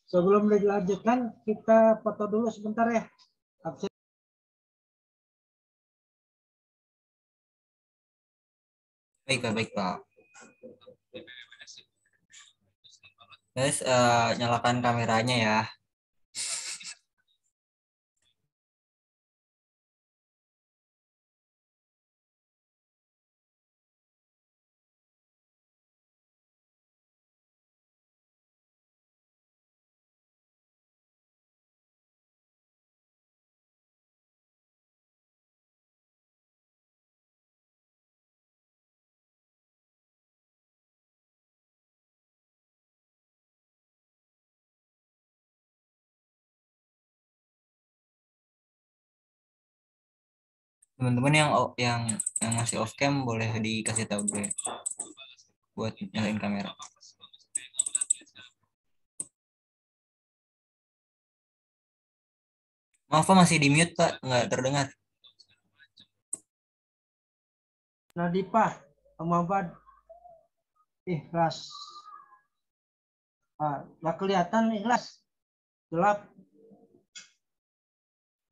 Speaker 1: Sebelum dilanjutkan, kita foto dulu sebentar ya. Absen.
Speaker 2: Baik, Pak. Baik, Pak. Guys, nyalakan kameranya ya. Teman-teman yang masih off cam boleh dikasih tahu gue buat nyalain kamera. Maaf Pak, masih di mute Pak, nggak terdengar.
Speaker 1: Nadipah, Muhammad Ikhlas. Nggak kelihatan Ikhlas. Gelap.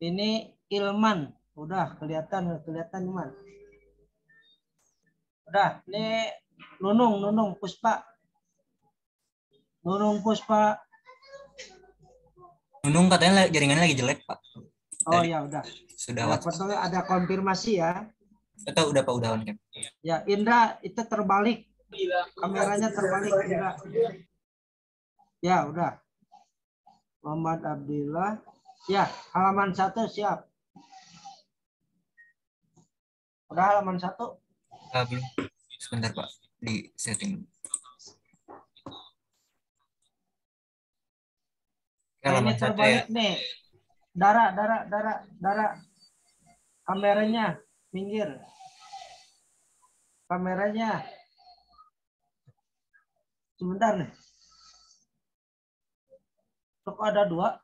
Speaker 1: Ini Ilman. Udah kelihatan Ilman. Udah, ini Nunung Puspa. Nunung Puspa.
Speaker 2: Nunung katanya jaringannya lagi jelek Pak.
Speaker 1: Oh ya udah.
Speaker 2: Sudah
Speaker 1: Ya, ada konfirmasi ya.
Speaker 2: Atau udah Pak, udah on cam.
Speaker 1: Ya, Indra itu terbalik. Kameranya terbalik, Indra. Ya, udah. Muhammad Abdillah. Ya, halaman 1 siap. Udah halaman 1.
Speaker 2: Belum. Sebentar Pak, di setting.
Speaker 1: Nah, ini
Speaker 2: Halaman 1 ya.
Speaker 1: terbalik nih. Dara. Kameranya minggir. Kameranya. Sebentar nih. Kok ada 2?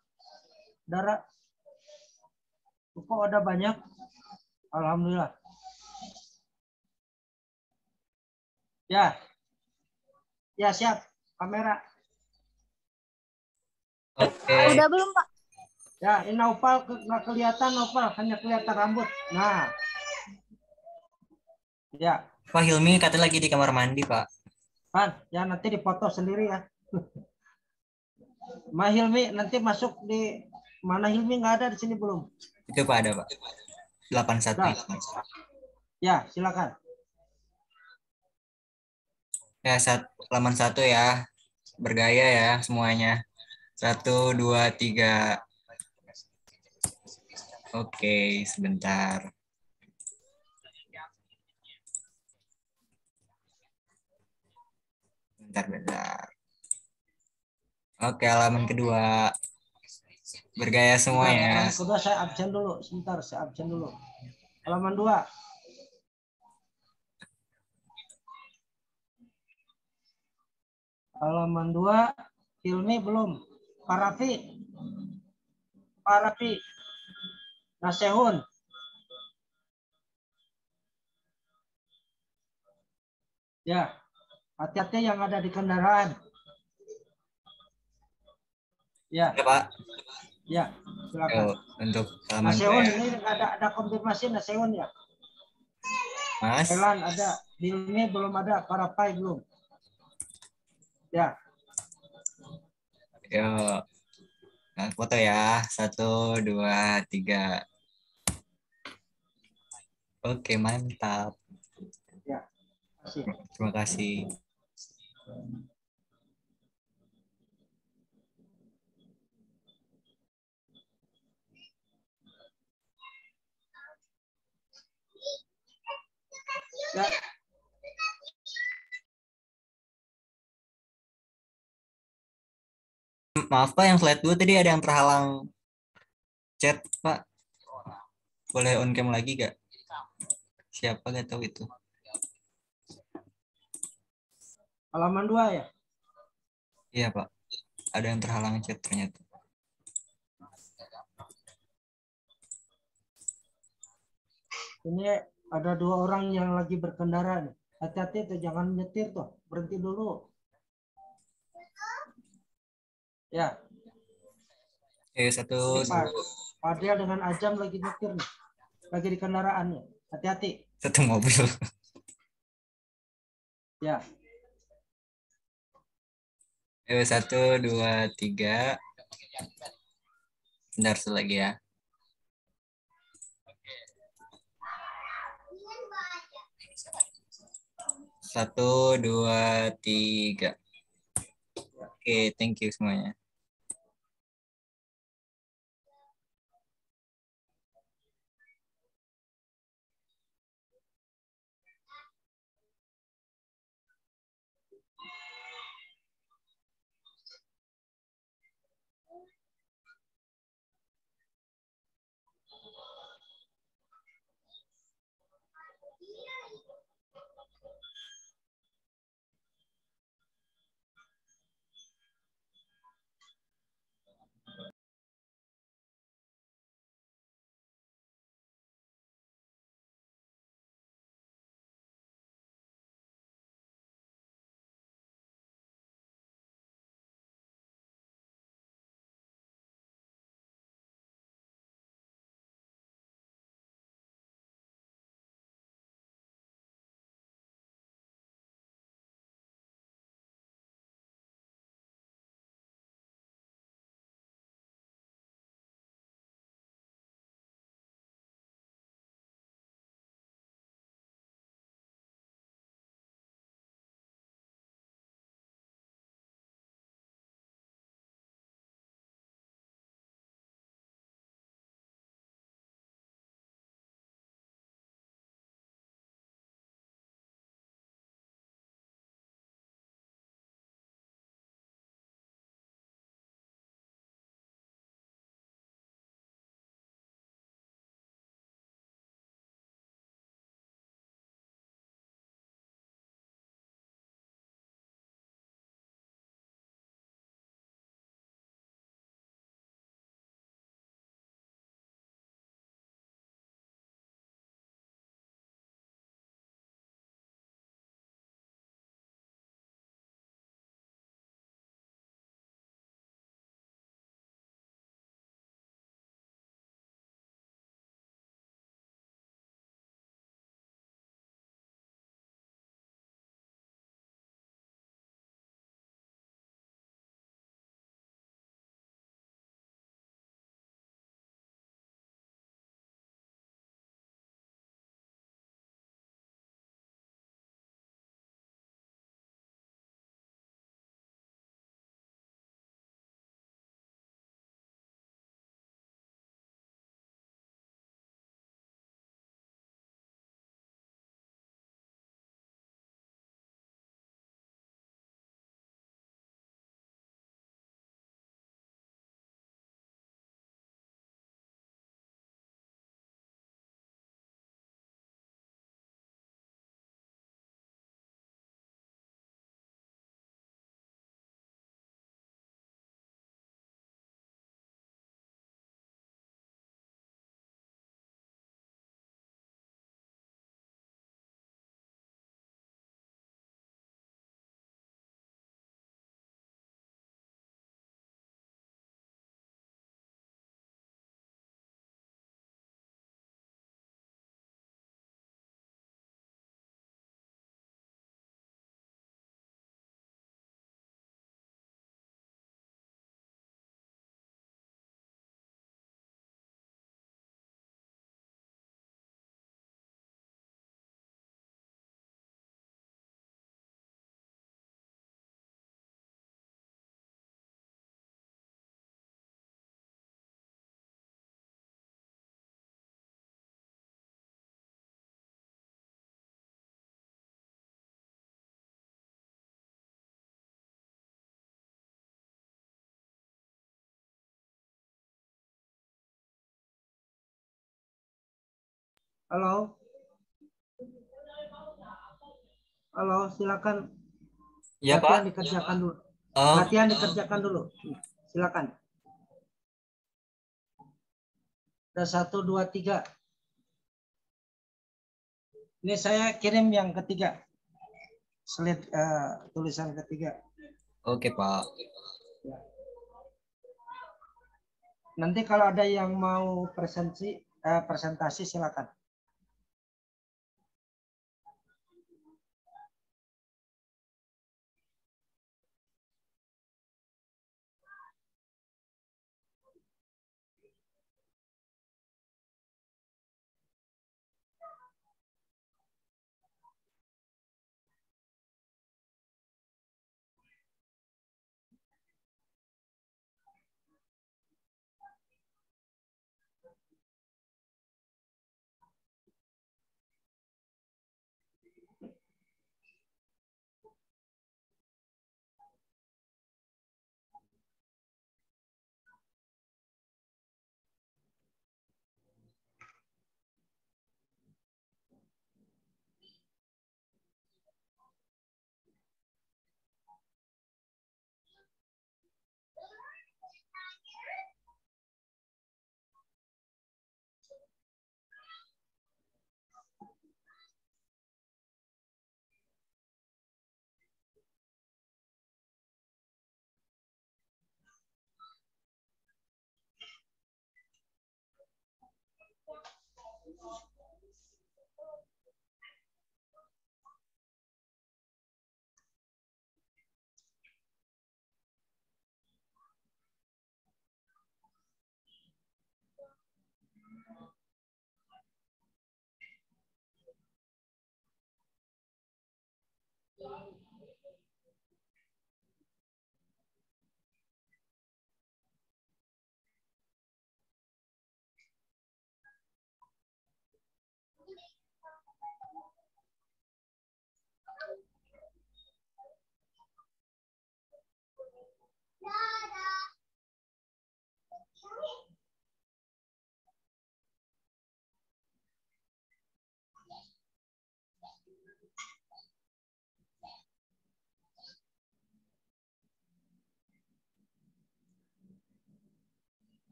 Speaker 1: Dara. Kok ada banyak? Alhamdulillah. Ya. Ya, siap. Kamera.
Speaker 2: Oke.
Speaker 4: Udah belum, Pak?
Speaker 1: Ya, ini Naufal nggak kelihatan, Naufal hanya kelihatan rambut. Nah, ya,
Speaker 2: Pak Hilmi katanya lagi di kamar mandi Pak.
Speaker 1: Pan, ya nanti dipoto sendiri ya. Ma Hilmi nanti masuk di mana? Hilmi nggak ada di sini belum?
Speaker 2: Itu Pak ada Pak. 81.
Speaker 1: Udah. Ya, silakan.
Speaker 2: Ya, halaman 1 ya. Bergaya ya semuanya. 1, 2, 3. Oke, sebentar. Bentar. Oke, halaman kedua. Bergaya semua
Speaker 1: Bentar,
Speaker 2: ya.
Speaker 1: halaman kedua saya absen dulu. Sebentar, saya absen dulu. Halaman 2. Halaman 2, Hilmi belum. Parafi. Nasehun. Ya, hati-hati yang ada di kendaraan. Ya,
Speaker 2: Ya Pak.
Speaker 1: ya, silakan.
Speaker 2: Yuk, untuk halaman
Speaker 1: Naseon
Speaker 2: kedua.
Speaker 1: ini ada konfirmasi Naseon ya.
Speaker 2: Mas.
Speaker 1: Thailand ada, di ini belum ada, Parapai belum. Ya,
Speaker 2: Yuk. Nah, foto ya. 1, 2, 3. Oke, mantap.
Speaker 1: ya. Kasih.
Speaker 2: Terima kasih.
Speaker 1: Ya,
Speaker 2: Maaf Pak, yang slide 2 tadi ada yang terhalang chat Pak. Boleh on cam lagi gak? Siapa gak tahu itu.
Speaker 1: halaman 2 ya.
Speaker 2: Iya Pak. Ada yang terhalang chat ternyata.
Speaker 1: Ini ada 2 orang yang lagi berkendara nih. Hati-hati tuh, jangan nyetir tuh, berhenti dulu. Ya,
Speaker 2: Oke, 1,
Speaker 1: ini
Speaker 2: 2.
Speaker 1: Pak Adriel dengan Ajam lagi nyetir nih. Lagi di kendaraannya. Hati-hati.
Speaker 2: Satu mobil.
Speaker 1: Ya,
Speaker 2: Ayo, 1, 2, 3. Bentar lagi ya. Satu, 2, 3. Oke, thank you semuanya.
Speaker 1: Halo, halo, silakan.
Speaker 2: Iya,
Speaker 1: Latihan
Speaker 2: Pak.
Speaker 1: dikerjakan dulu.
Speaker 2: Oh,
Speaker 1: Latihan dikerjakan dulu. Silakan. Ada 1, 2, 3. Ini saya kirim yang ketiga. Slide tulisan ketiga.
Speaker 3: Oke, Pak.
Speaker 1: Ya. Nanti kalau ada yang mau presentasi silakan.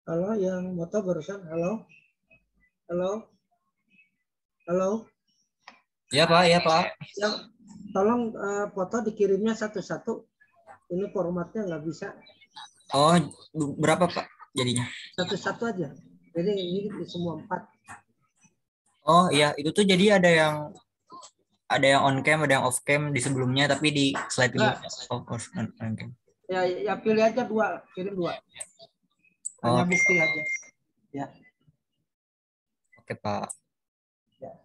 Speaker 1: Halo, yang moto barusan. Halo, halo, halo.
Speaker 3: Ya Pak, ya Pak.
Speaker 1: Yang tolong foto dikirimnya satu-satu. Ini formatnya nggak bisa.
Speaker 3: Oh, berapa Pak jadinya?
Speaker 1: Satu-satu aja. Jadi ini semua 4.
Speaker 3: Oh iya, itu tuh jadi ada yang on cam, ada yang off cam di sebelumnya, tapi di slide ini
Speaker 1: Nah,
Speaker 3: on cam.
Speaker 1: ya pilih aja 2, kirim 2. Hanya
Speaker 3: Oh,
Speaker 1: bukti aja. Ya.
Speaker 3: oke Pak.
Speaker 1: Ya.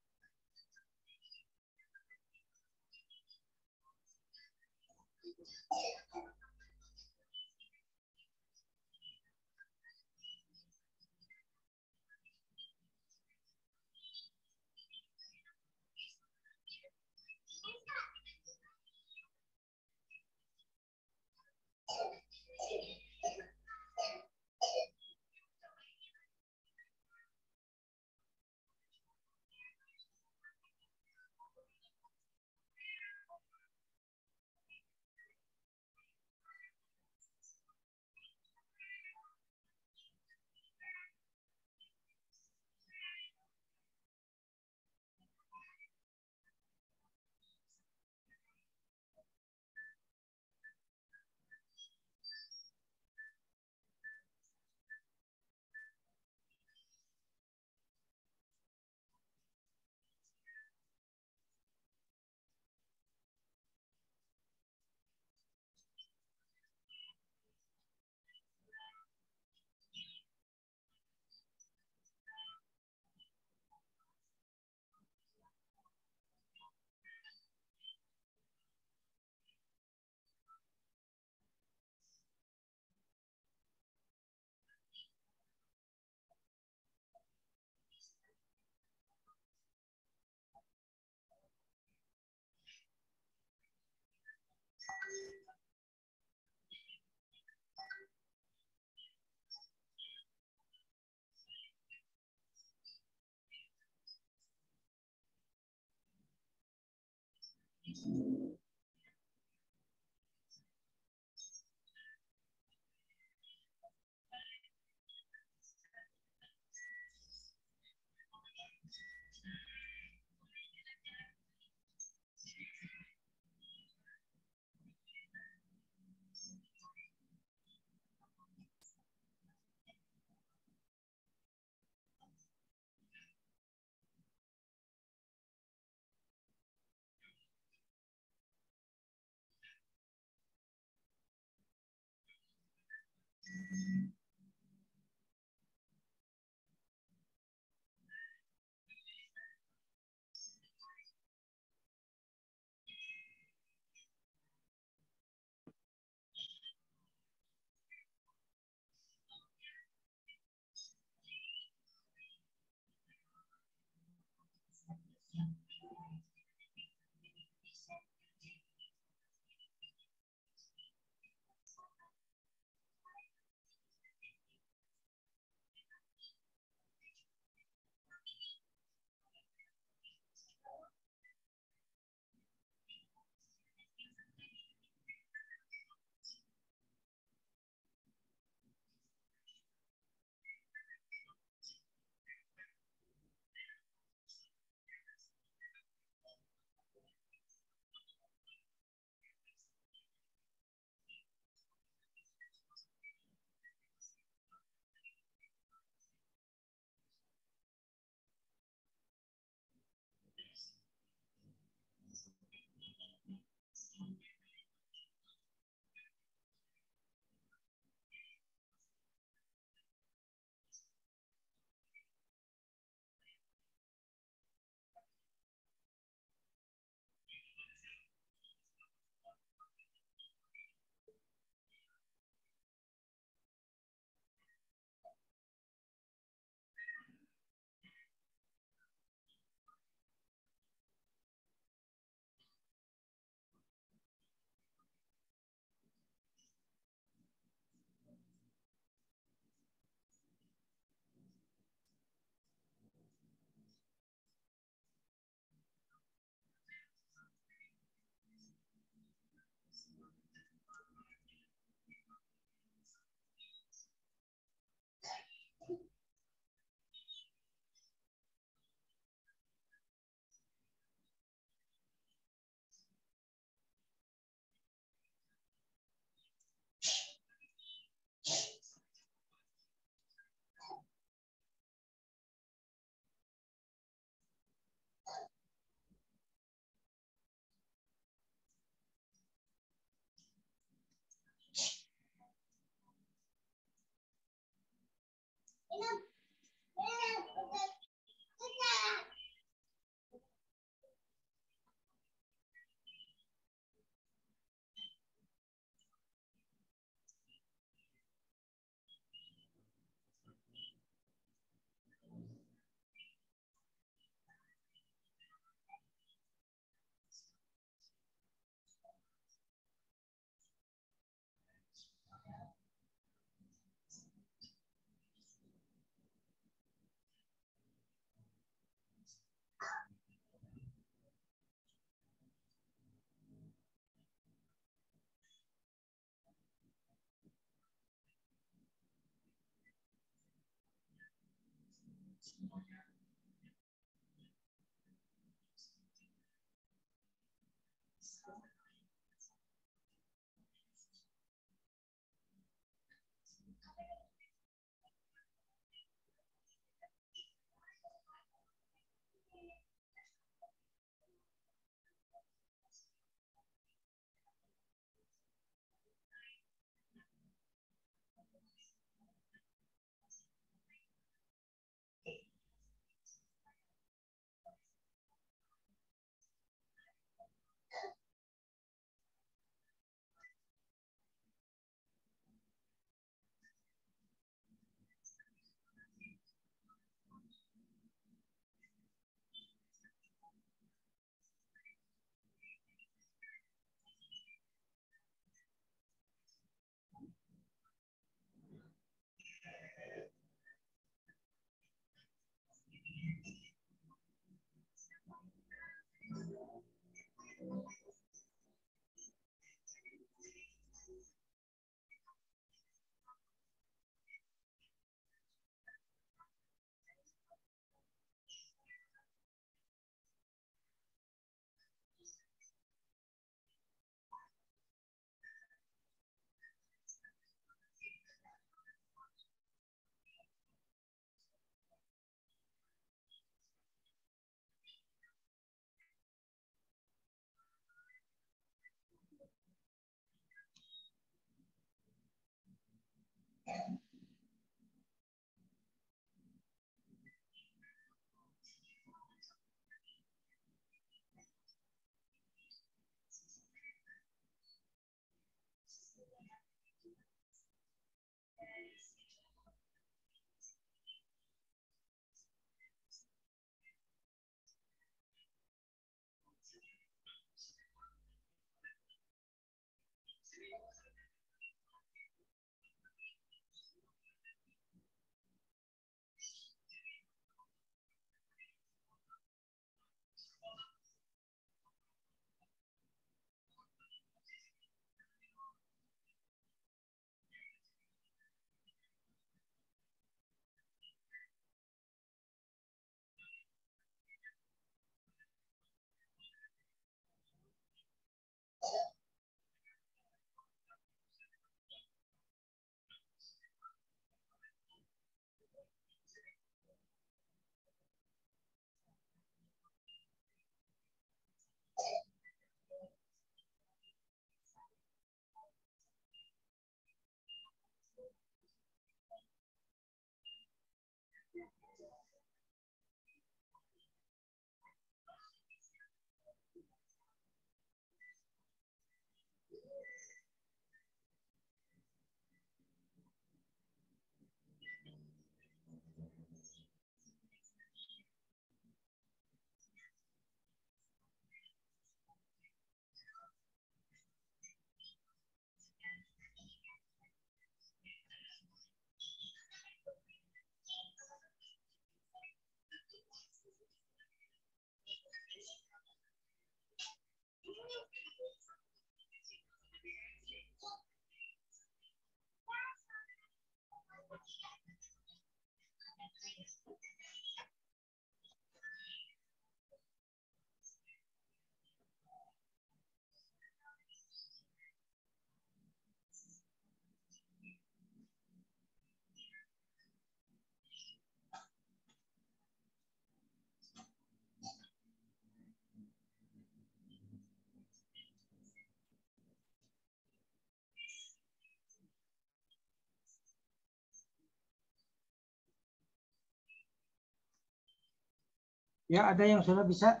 Speaker 1: Ya, ada yang sudah bisa?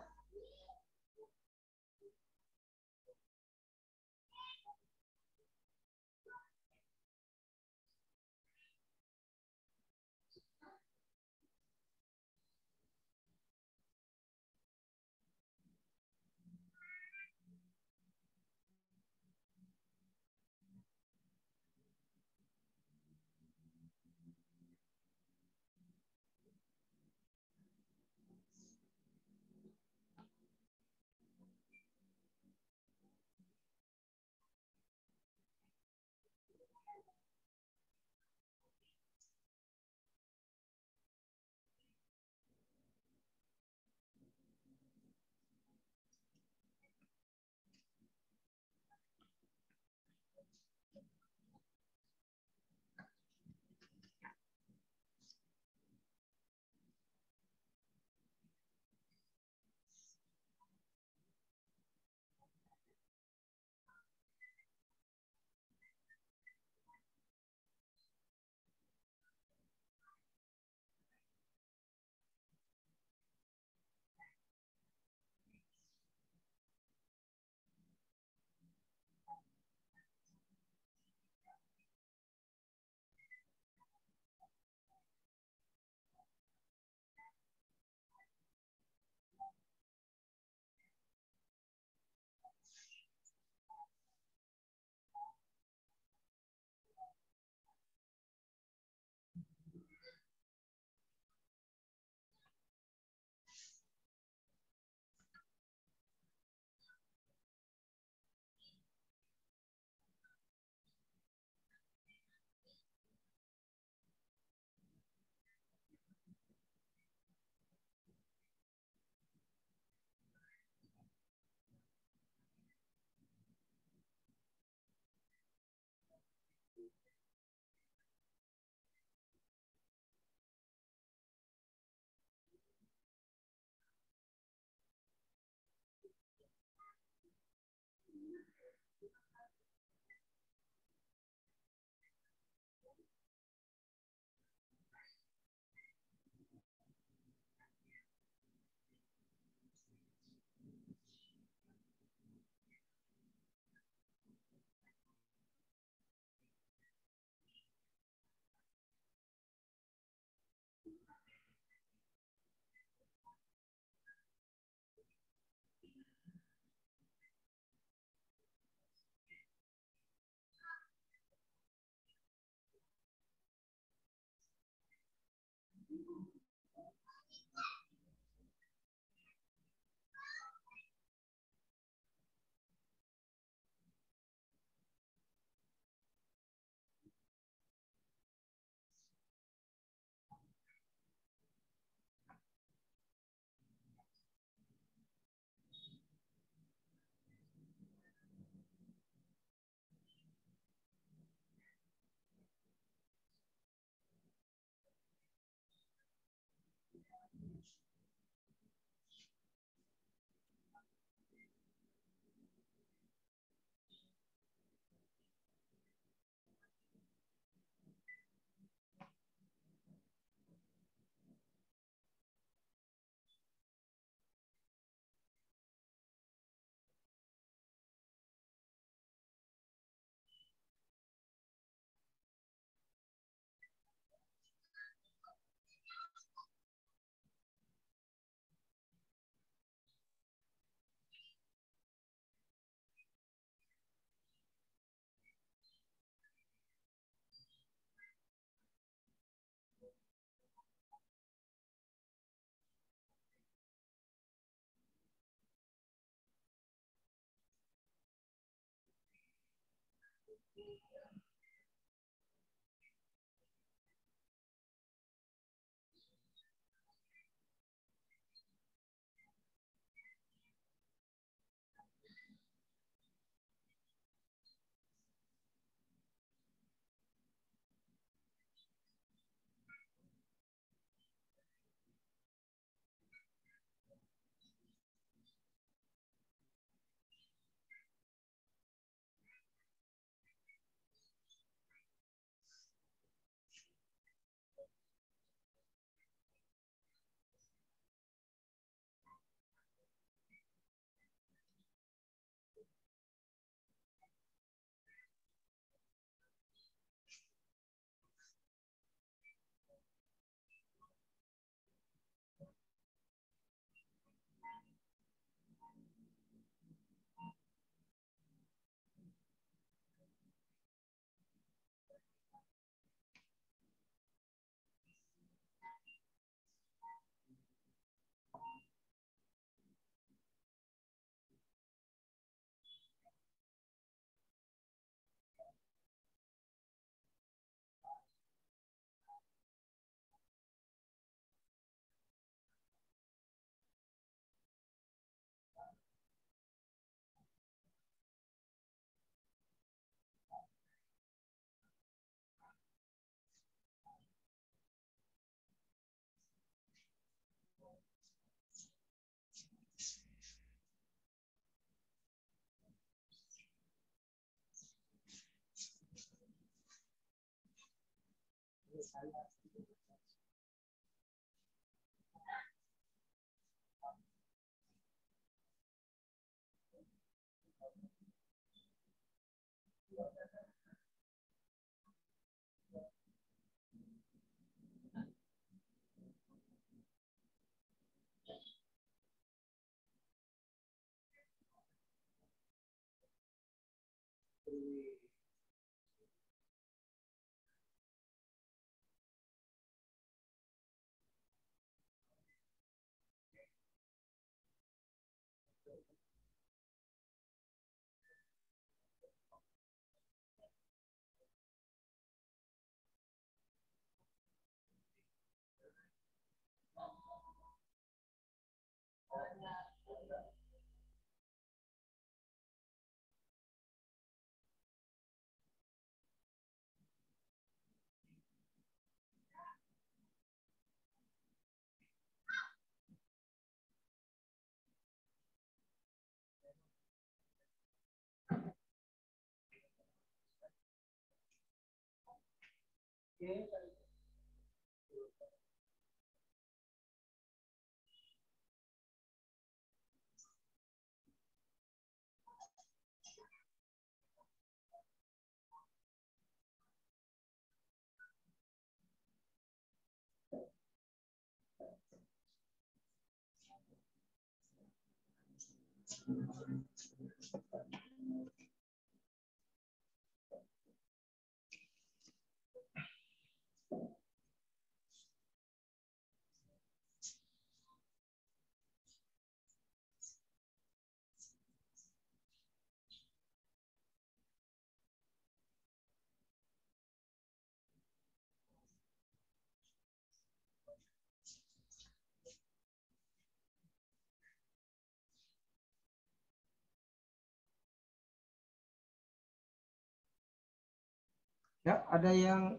Speaker 1: Ya, ada yang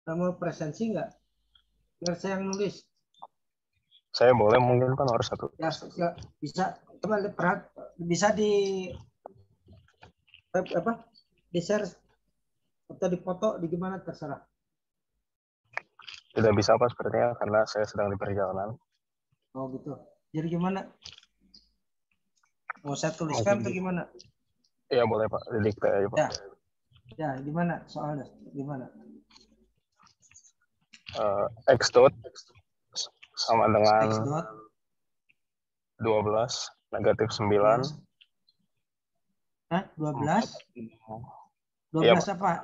Speaker 1: mau presensi nggak? Biar saya yang nulis.
Speaker 4: Saya boleh, mungkin kan harus satu.
Speaker 1: Ya, bisa. Coba bisa di apa? Di share atau dipoto di gimana terserah.
Speaker 4: Tidak bisa Pak sepertinya karena saya sedang di perjalanan.
Speaker 1: Oh gitu. Jadi gimana? Mau saya tuliskan atau gimana?
Speaker 4: Iya boleh Pak, didikte aja Pak.
Speaker 1: Ya. Ya, gimana soalnya? Gimana?
Speaker 4: X dot sama dengan
Speaker 1: X dot
Speaker 4: 12 negatif 9.
Speaker 1: Hah? 12? 12
Speaker 4: Iya,
Speaker 1: apa?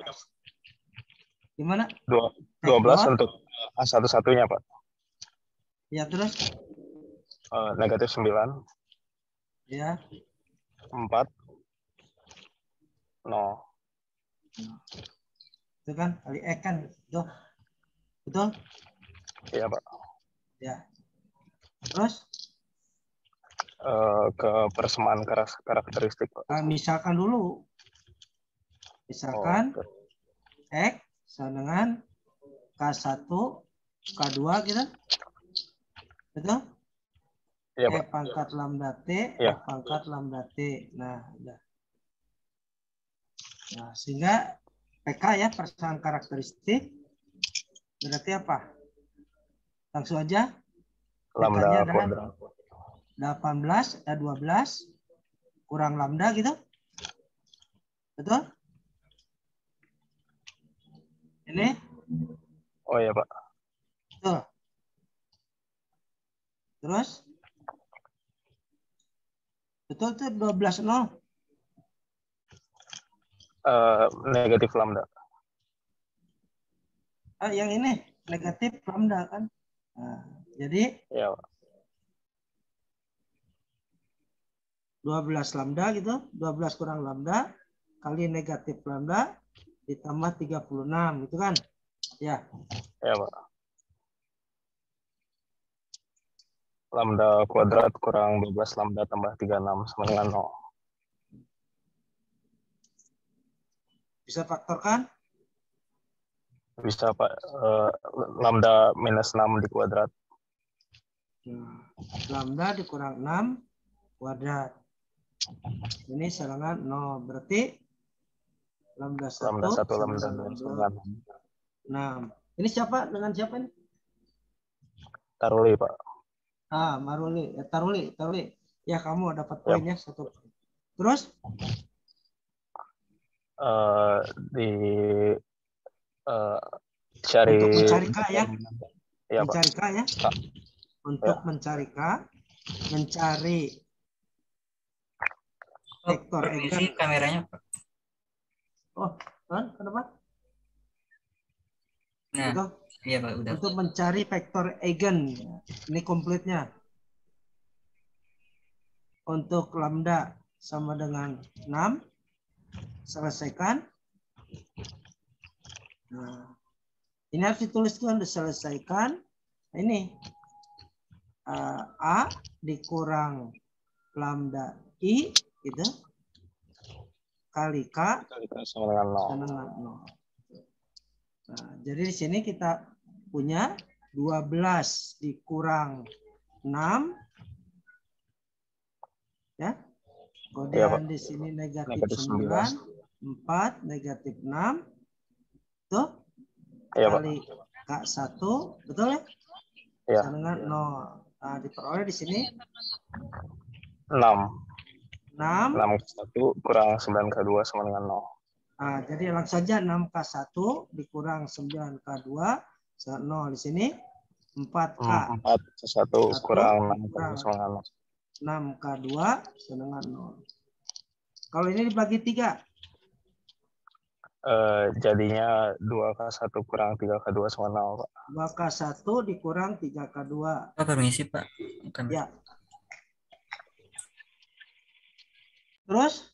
Speaker 1: Gimana?
Speaker 4: 12 untuk satu-satunya Pak.
Speaker 1: Ya, terus?
Speaker 4: Negatif 9.
Speaker 1: Ya.
Speaker 4: 4. 0.
Speaker 1: Itu kan kali X kan? Betul? Betul?
Speaker 4: Iya Pak.
Speaker 1: Ya. Terus?
Speaker 4: Ke persamaan karakteristik Pak.
Speaker 1: Misalkan dulu. Misalkan X sama dengan K1, K2 gitu. Betul?
Speaker 4: Iya Pak.
Speaker 1: E pangkat lambda T,
Speaker 4: Iya.
Speaker 1: E pangkat lambda T. Nah, udah. Nah, sehingga PK ya, persamaan karakteristik, berarti apa? Langsung aja.
Speaker 4: Lambda
Speaker 1: PK-nya
Speaker 4: kuadrat.
Speaker 1: 18, 12, kurang lambda gitu. Betul? Ini?
Speaker 4: Oh iya Pak.
Speaker 1: Betul. Terus? Betul tuh 12, 0.
Speaker 4: Negatif lambda.
Speaker 1: Yang ini negatif lambda kan. Nah, jadi
Speaker 4: Iya Pak.
Speaker 1: 12 lambda gitu, 12 kurang lambda kali negatif lambda ditambah 36 gitu kan. Ya.
Speaker 4: Iya Pak. Lambda kuadrat kurang 12 lambda tambah 36 sama dengan 0.
Speaker 1: Bisa faktorkan?
Speaker 4: Bisa Pak. Lambda minus 6 di kuadrat.
Speaker 1: Nah, lambda dikurang 6 kuadrat. Ini serangan 0. Berarti Lambda 1
Speaker 4: Lambda 1
Speaker 1: sama
Speaker 4: lambda 2
Speaker 1: dengan
Speaker 4: sama dengan
Speaker 1: 6. Ini siapa? Dengan siapa ini?
Speaker 4: Taruli, Pak.
Speaker 1: Maruli. Taruli. Ya, kamu dapat
Speaker 4: Ya.
Speaker 1: poin ya 1. Terus?
Speaker 4: Di cari
Speaker 1: Untuk mencari K ya?
Speaker 4: Ya, Pak.
Speaker 1: Mencari K ya?
Speaker 4: K.
Speaker 1: Untuk
Speaker 4: Ya.
Speaker 1: mencari K, mencari vektor
Speaker 3: Permisi
Speaker 1: eigen.
Speaker 3: kameranya, Pak.
Speaker 1: Oh, kenapa?
Speaker 3: Nah,
Speaker 1: Gitu.
Speaker 3: iya Pak, udah.
Speaker 1: Untuk mencari vektor eigen. Ini komplitnya. Untuk lambda sama dengan 6. Selesaikan. Nah, ini harus dituliskan, diselesaikan. Nah, ini A dikurang lambda I gitu kali K
Speaker 4: Sama dengan 0.
Speaker 1: sama dengan 0. Nah, jadi di sini kita punya 12 dikurang 6 ya. Kemudian di sini negatif 9, 4 negatif 6 tuh
Speaker 4: Iya, Pak.
Speaker 1: kali K1, betul ya?
Speaker 4: Iya.
Speaker 1: Sama dengan 0. Nah, diperoleh di sini
Speaker 4: 6.
Speaker 1: 6.
Speaker 4: 6 ke 1 kurang 9 ke 2 sama dengan 0.
Speaker 1: Nah, jadi langsung saja 6K1 dikurang 9K2 sama 0 di sini 4K.
Speaker 4: 4 ke 1 kurang 6 ke 2 sama dengan 0.
Speaker 1: 6K2 sama dengan 0. Kalau ini dibagi 3.
Speaker 4: Jadinya 2K1 kurang 3K2 sama 0, Pak.
Speaker 1: 2K1 dikurang 3K2.
Speaker 3: Pak, permisi Pak. Bukan.
Speaker 1: Ya. Terus?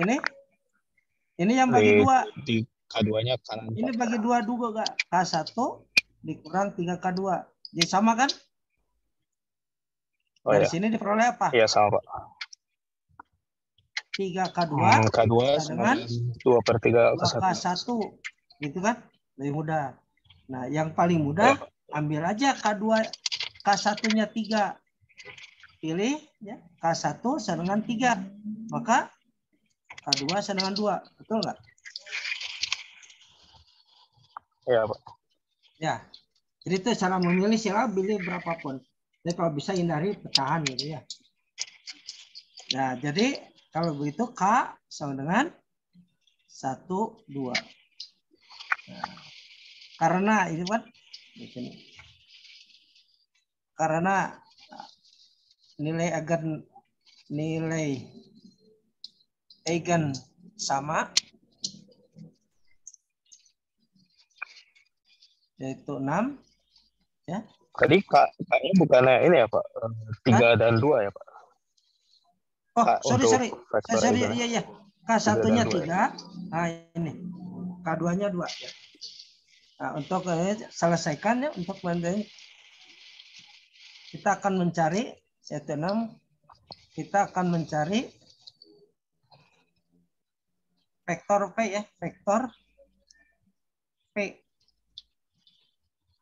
Speaker 1: Ini yang bagi 2.
Speaker 4: Di K2-nya kanan.
Speaker 1: Ini bagi 2 juga gak? K1 dikurang 3K2. Jadi sama kan?
Speaker 4: Oh,
Speaker 1: Dari
Speaker 4: iya.
Speaker 1: sini diperoleh apa?
Speaker 4: Iya, sama, Pak.
Speaker 1: 3K2
Speaker 4: K2 sama dengan 2/3 K1.
Speaker 1: 2K1. Gitu kan? Lebih mudah. Nah, yang paling mudah ambil aja K2, K1-nya 3. Pilih ya, K1 sama dengan 3. Maka K2 sama dengan 2. Betul nggak?
Speaker 4: Iya, Pak.
Speaker 1: Ya. Jadi itu cara memilih, silahkan pilih berapapun. Jadi kalau bisa hindari pecahan gitu ya. Nah, jadi kalau begitu K sama dengan 1, 2. Nah, karena ini kan di sini. Karena nilai eigen sama, yaitu 6 ya.
Speaker 4: Tadi K-nya bukannya ini ya, Pak? 3 dan 2 ya, Pak?
Speaker 1: Oh,
Speaker 4: K
Speaker 1: sorry.
Speaker 4: vektor eigen.
Speaker 1: Iya. K1-nya 3. Nah, ini. K2-nya 2 ya. Nah, untuk selesaikan ya, untuk kita akan mencari 6, kita akan mencari vektor P ya, vektor P.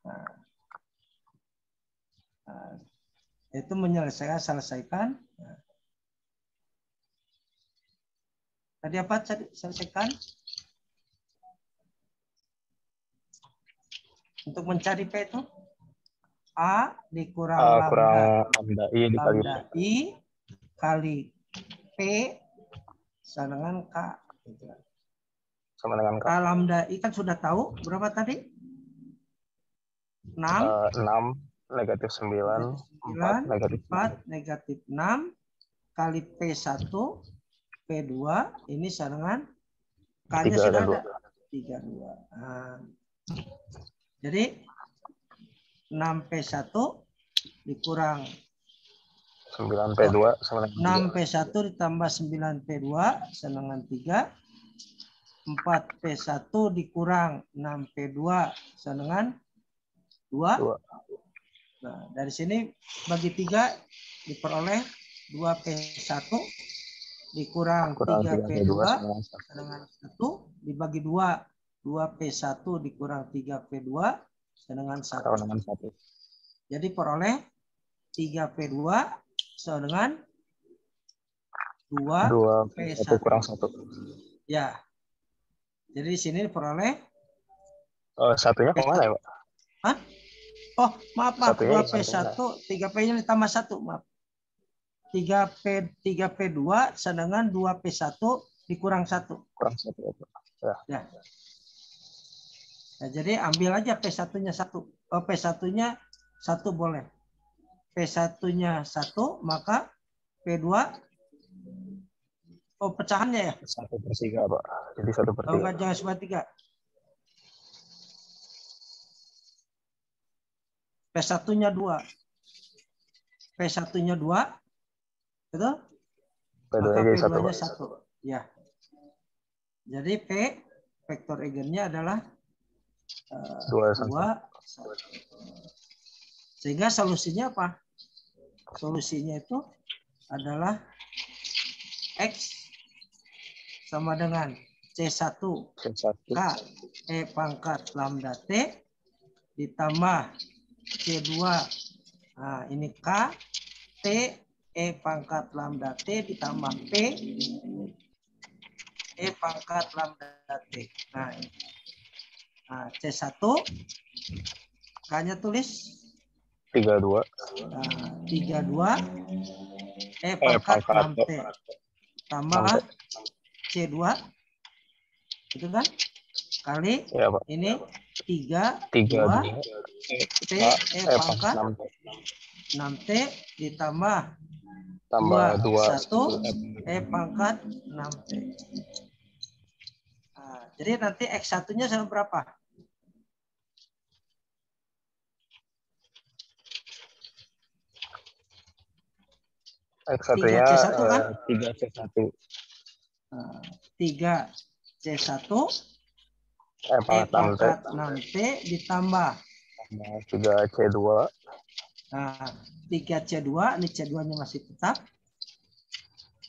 Speaker 1: Nah, itu selesaikan. Nah. Tadi apa? Selesaikan. Untuk mencari P itu A dikurang
Speaker 4: lambda I
Speaker 1: kali P sama dengan K.
Speaker 4: Sama dengan K.
Speaker 1: Lambda I kan sudah tahu berapa tadi? 6.
Speaker 4: 6 negatif 9 4
Speaker 1: negatif 6 kali P1 P2 ini sama dengan K-nya sudah ada 32. Nah, jadi 6P1 dikurang
Speaker 4: 9P2 sama dengan
Speaker 1: 6P1 ditambah 9P2 sama dengan 3. 4P1 dikurang 6P2 sama dengan 2. Nah, dari sini bagi 3 diperoleh 2P1 dikurang 3P2 dengan 1 dibagi 2. 2P1 dikurang 3P2 dengan 1. Jadi peroleh 3P2 sama dengan 2P1
Speaker 4: kurang 1.
Speaker 1: Ya. Jadi di sini diperoleh
Speaker 4: Satunya kemana ya, Pak?
Speaker 1: Hah? Oh, maaf.
Speaker 4: Satunya
Speaker 1: 2P1, 3P-nya ditambah 1, maaf. 3P2 sedangkan 2P1 dikurang 1.
Speaker 4: kurang 1 ya, Pak.
Speaker 1: Ya. Nah, jadi ambil aja P1-nya 1. P1-nya 1 boleh. P1-nya 1, maka P2 pecahannya ya?
Speaker 4: 1/3, Pak. Jadi 1/3.
Speaker 1: Oh, enggak, jangan sepertiga. P1-nya 2. P1-nya 2. Betul? Maka
Speaker 4: P2-nya jadi 1,
Speaker 1: P2-nya
Speaker 4: Pak.
Speaker 1: 1. Ya. Jadi P vektor eigennya adalah
Speaker 4: 2,
Speaker 1: 2, 1. Sehingga solusinya apa? Solusinya itu adalah X sama dengan C1
Speaker 4: C1.
Speaker 1: K E pangkat lambda T ditambah C2. Nah, ini K T E pangkat lambda T ditambah P E pangkat lambda T. Nah, ini. Nah, C1 K-nya tulis
Speaker 4: 32.
Speaker 1: 32 E pangkat 6T tambah C2 itu kan kali
Speaker 4: Ya, Pak.
Speaker 1: ini 3
Speaker 4: 32
Speaker 1: T E pangkat 6T ditambah
Speaker 4: tambah 2
Speaker 1: 1 E pangkat 6T. Nah, jadi nanti X1-nya sama berapa?
Speaker 4: X1-nya
Speaker 1: 3C1 kan?
Speaker 4: 3C1.
Speaker 1: 3C1
Speaker 4: E pangkat
Speaker 1: 6T ditambah
Speaker 4: 3C2.
Speaker 1: Nah, 3C2, ini C2-nya masih tetap.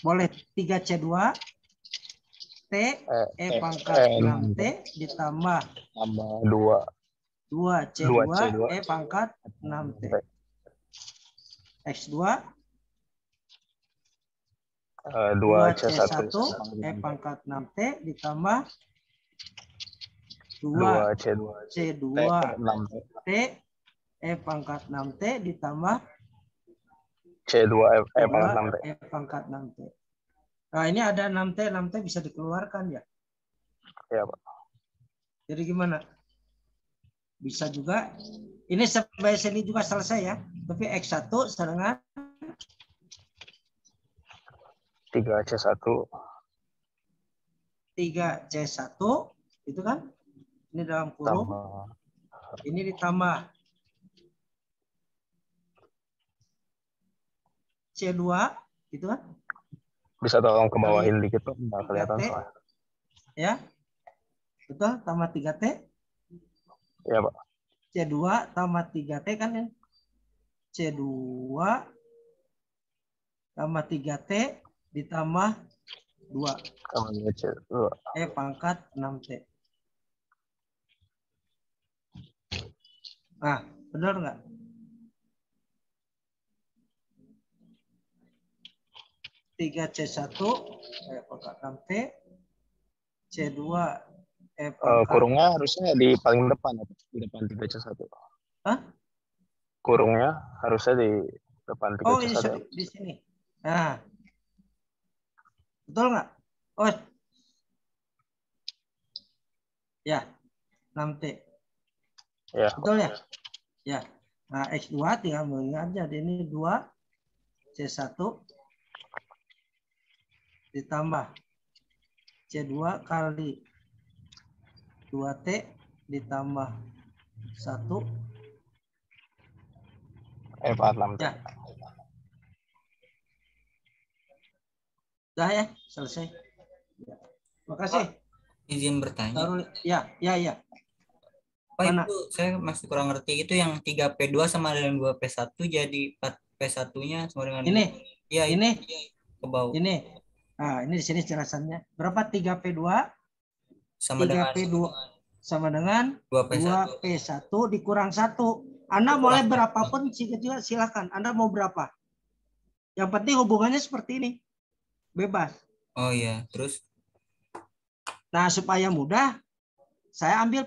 Speaker 1: Boleh 3C2 T E pangkat 6T ditambah
Speaker 4: tambah 2C2
Speaker 1: E pangkat 6T. X2 2C1 E pangkat 6T ditambah 2C2 T E pangkat 6T ditambah
Speaker 4: C2 E pangkat 6T.
Speaker 1: E pangkat 6T. Nah, ini ada 6T bisa dikeluarkan ya?
Speaker 4: Ya, Pak.
Speaker 1: Jadi gimana? Bisa juga. Ini sampai sini juga selesai ya. Tapi X1 sedangkan
Speaker 4: 3C1
Speaker 1: itu kan? Ini dalam kurung. Ini ditambah C2 gitu kan?
Speaker 4: Bisa tolong ke bawahin dikit, Pak. Nggak kelihatan
Speaker 1: 3T.
Speaker 4: soalnya.
Speaker 1: Ya. Betul, tambah 3T.
Speaker 4: Ya, Pak.
Speaker 1: C2 tambah 3T kan ya? C2 tambah 3T ditambah 2.
Speaker 4: C2.
Speaker 1: E pangkat 6T. Nah, benar nggak? C1 E pangkat 6T. C2 E pangkat.
Speaker 4: Kurungnya harusnya di paling depan, di depan 3C1.
Speaker 1: Hah?
Speaker 4: Kurungnya harusnya di depan 3C1.
Speaker 1: Oh, ini di sini. Nah. Betul nggak? Oh. Ya. 6T.
Speaker 4: Ya.
Speaker 1: Betul ya? Ya. Nah, X2 tinggal mengingat aja. Ini 2 C1 ditambah C2 kali 2T ditambah 1
Speaker 4: E pangkat 6T.
Speaker 1: ya. Dah ya, selesai. Ya. Makasih.
Speaker 3: Izin bertanya.
Speaker 1: Ya.
Speaker 3: Pak,
Speaker 1: Mana?
Speaker 3: itu saya masih kurang ngerti. Itu yang 3P2 sama dengan 2P1 jadi 4P1-nya sama dengan
Speaker 1: ini.
Speaker 3: Ya,
Speaker 1: ini
Speaker 3: ke bawah.
Speaker 1: Ini. Nah, ini di sini jelasannya. Berapa 3P2?
Speaker 3: Sama
Speaker 1: 3P2 sama dengan
Speaker 3: 2P1.
Speaker 1: 2P1 dikurang 1. Anda boleh berapapun juga silakan. Anda mau berapa? Yang penting hubungannya seperti ini. Bebas.
Speaker 3: Oh iya, terus
Speaker 1: Nah, supaya mudah, saya ambil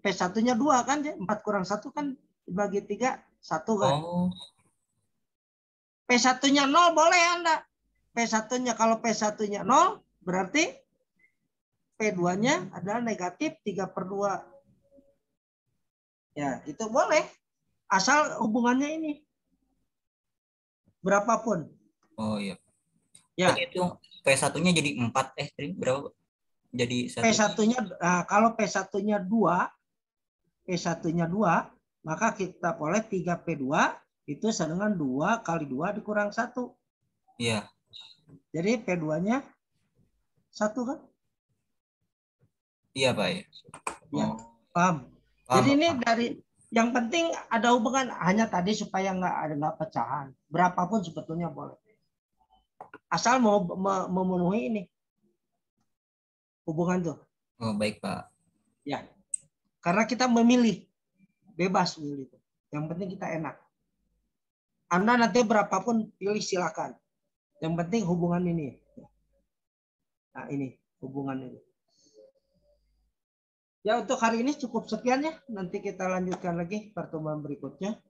Speaker 1: P1-nya 2 kan, 4 kurang 1 kan dibagi 3, 1 kan.
Speaker 3: Oh,
Speaker 1: P1-nya 0 boleh Anda. P1-nya kalau P1-nya 0 berarti P2-nya adalah negatif 3/2. Ya, itu boleh. Asal hubungannya ini. Berapapun.
Speaker 3: oh iya.
Speaker 1: Ya,
Speaker 3: Berarti itu P1-nya jadi 4 tadi berapa? Jadi 1.
Speaker 1: P1-nya kalau P1-nya 2, P1-nya 2, maka kita boleh 3P2 itu sama dengan 2 kali 2 dikurang 1.
Speaker 3: Iya.
Speaker 1: Jadi P2-nya 1 kan?
Speaker 3: Iya, Pak ya.
Speaker 1: Ya,
Speaker 3: Oh,
Speaker 1: paham.
Speaker 3: paham,
Speaker 1: Jadi ini
Speaker 3: Pak.
Speaker 1: dari yang penting ada hubungan hanya tadi supaya nggak pecahan. Berapapun sebetulnya boleh. Asal mau memenuhi ini hubungan tuh.
Speaker 3: Oh, baik, Pak.
Speaker 1: Ya. Karena kita memilih, bebas milih. Yang penting kita enak. Anda nanti berapapun pilih silakan. Yang penting hubungan ini. Nah, ini hubungan ini. Ya, untuk hari ini cukup sekian ya. Nanti kita lanjutkan lagi pertemuan berikutnya.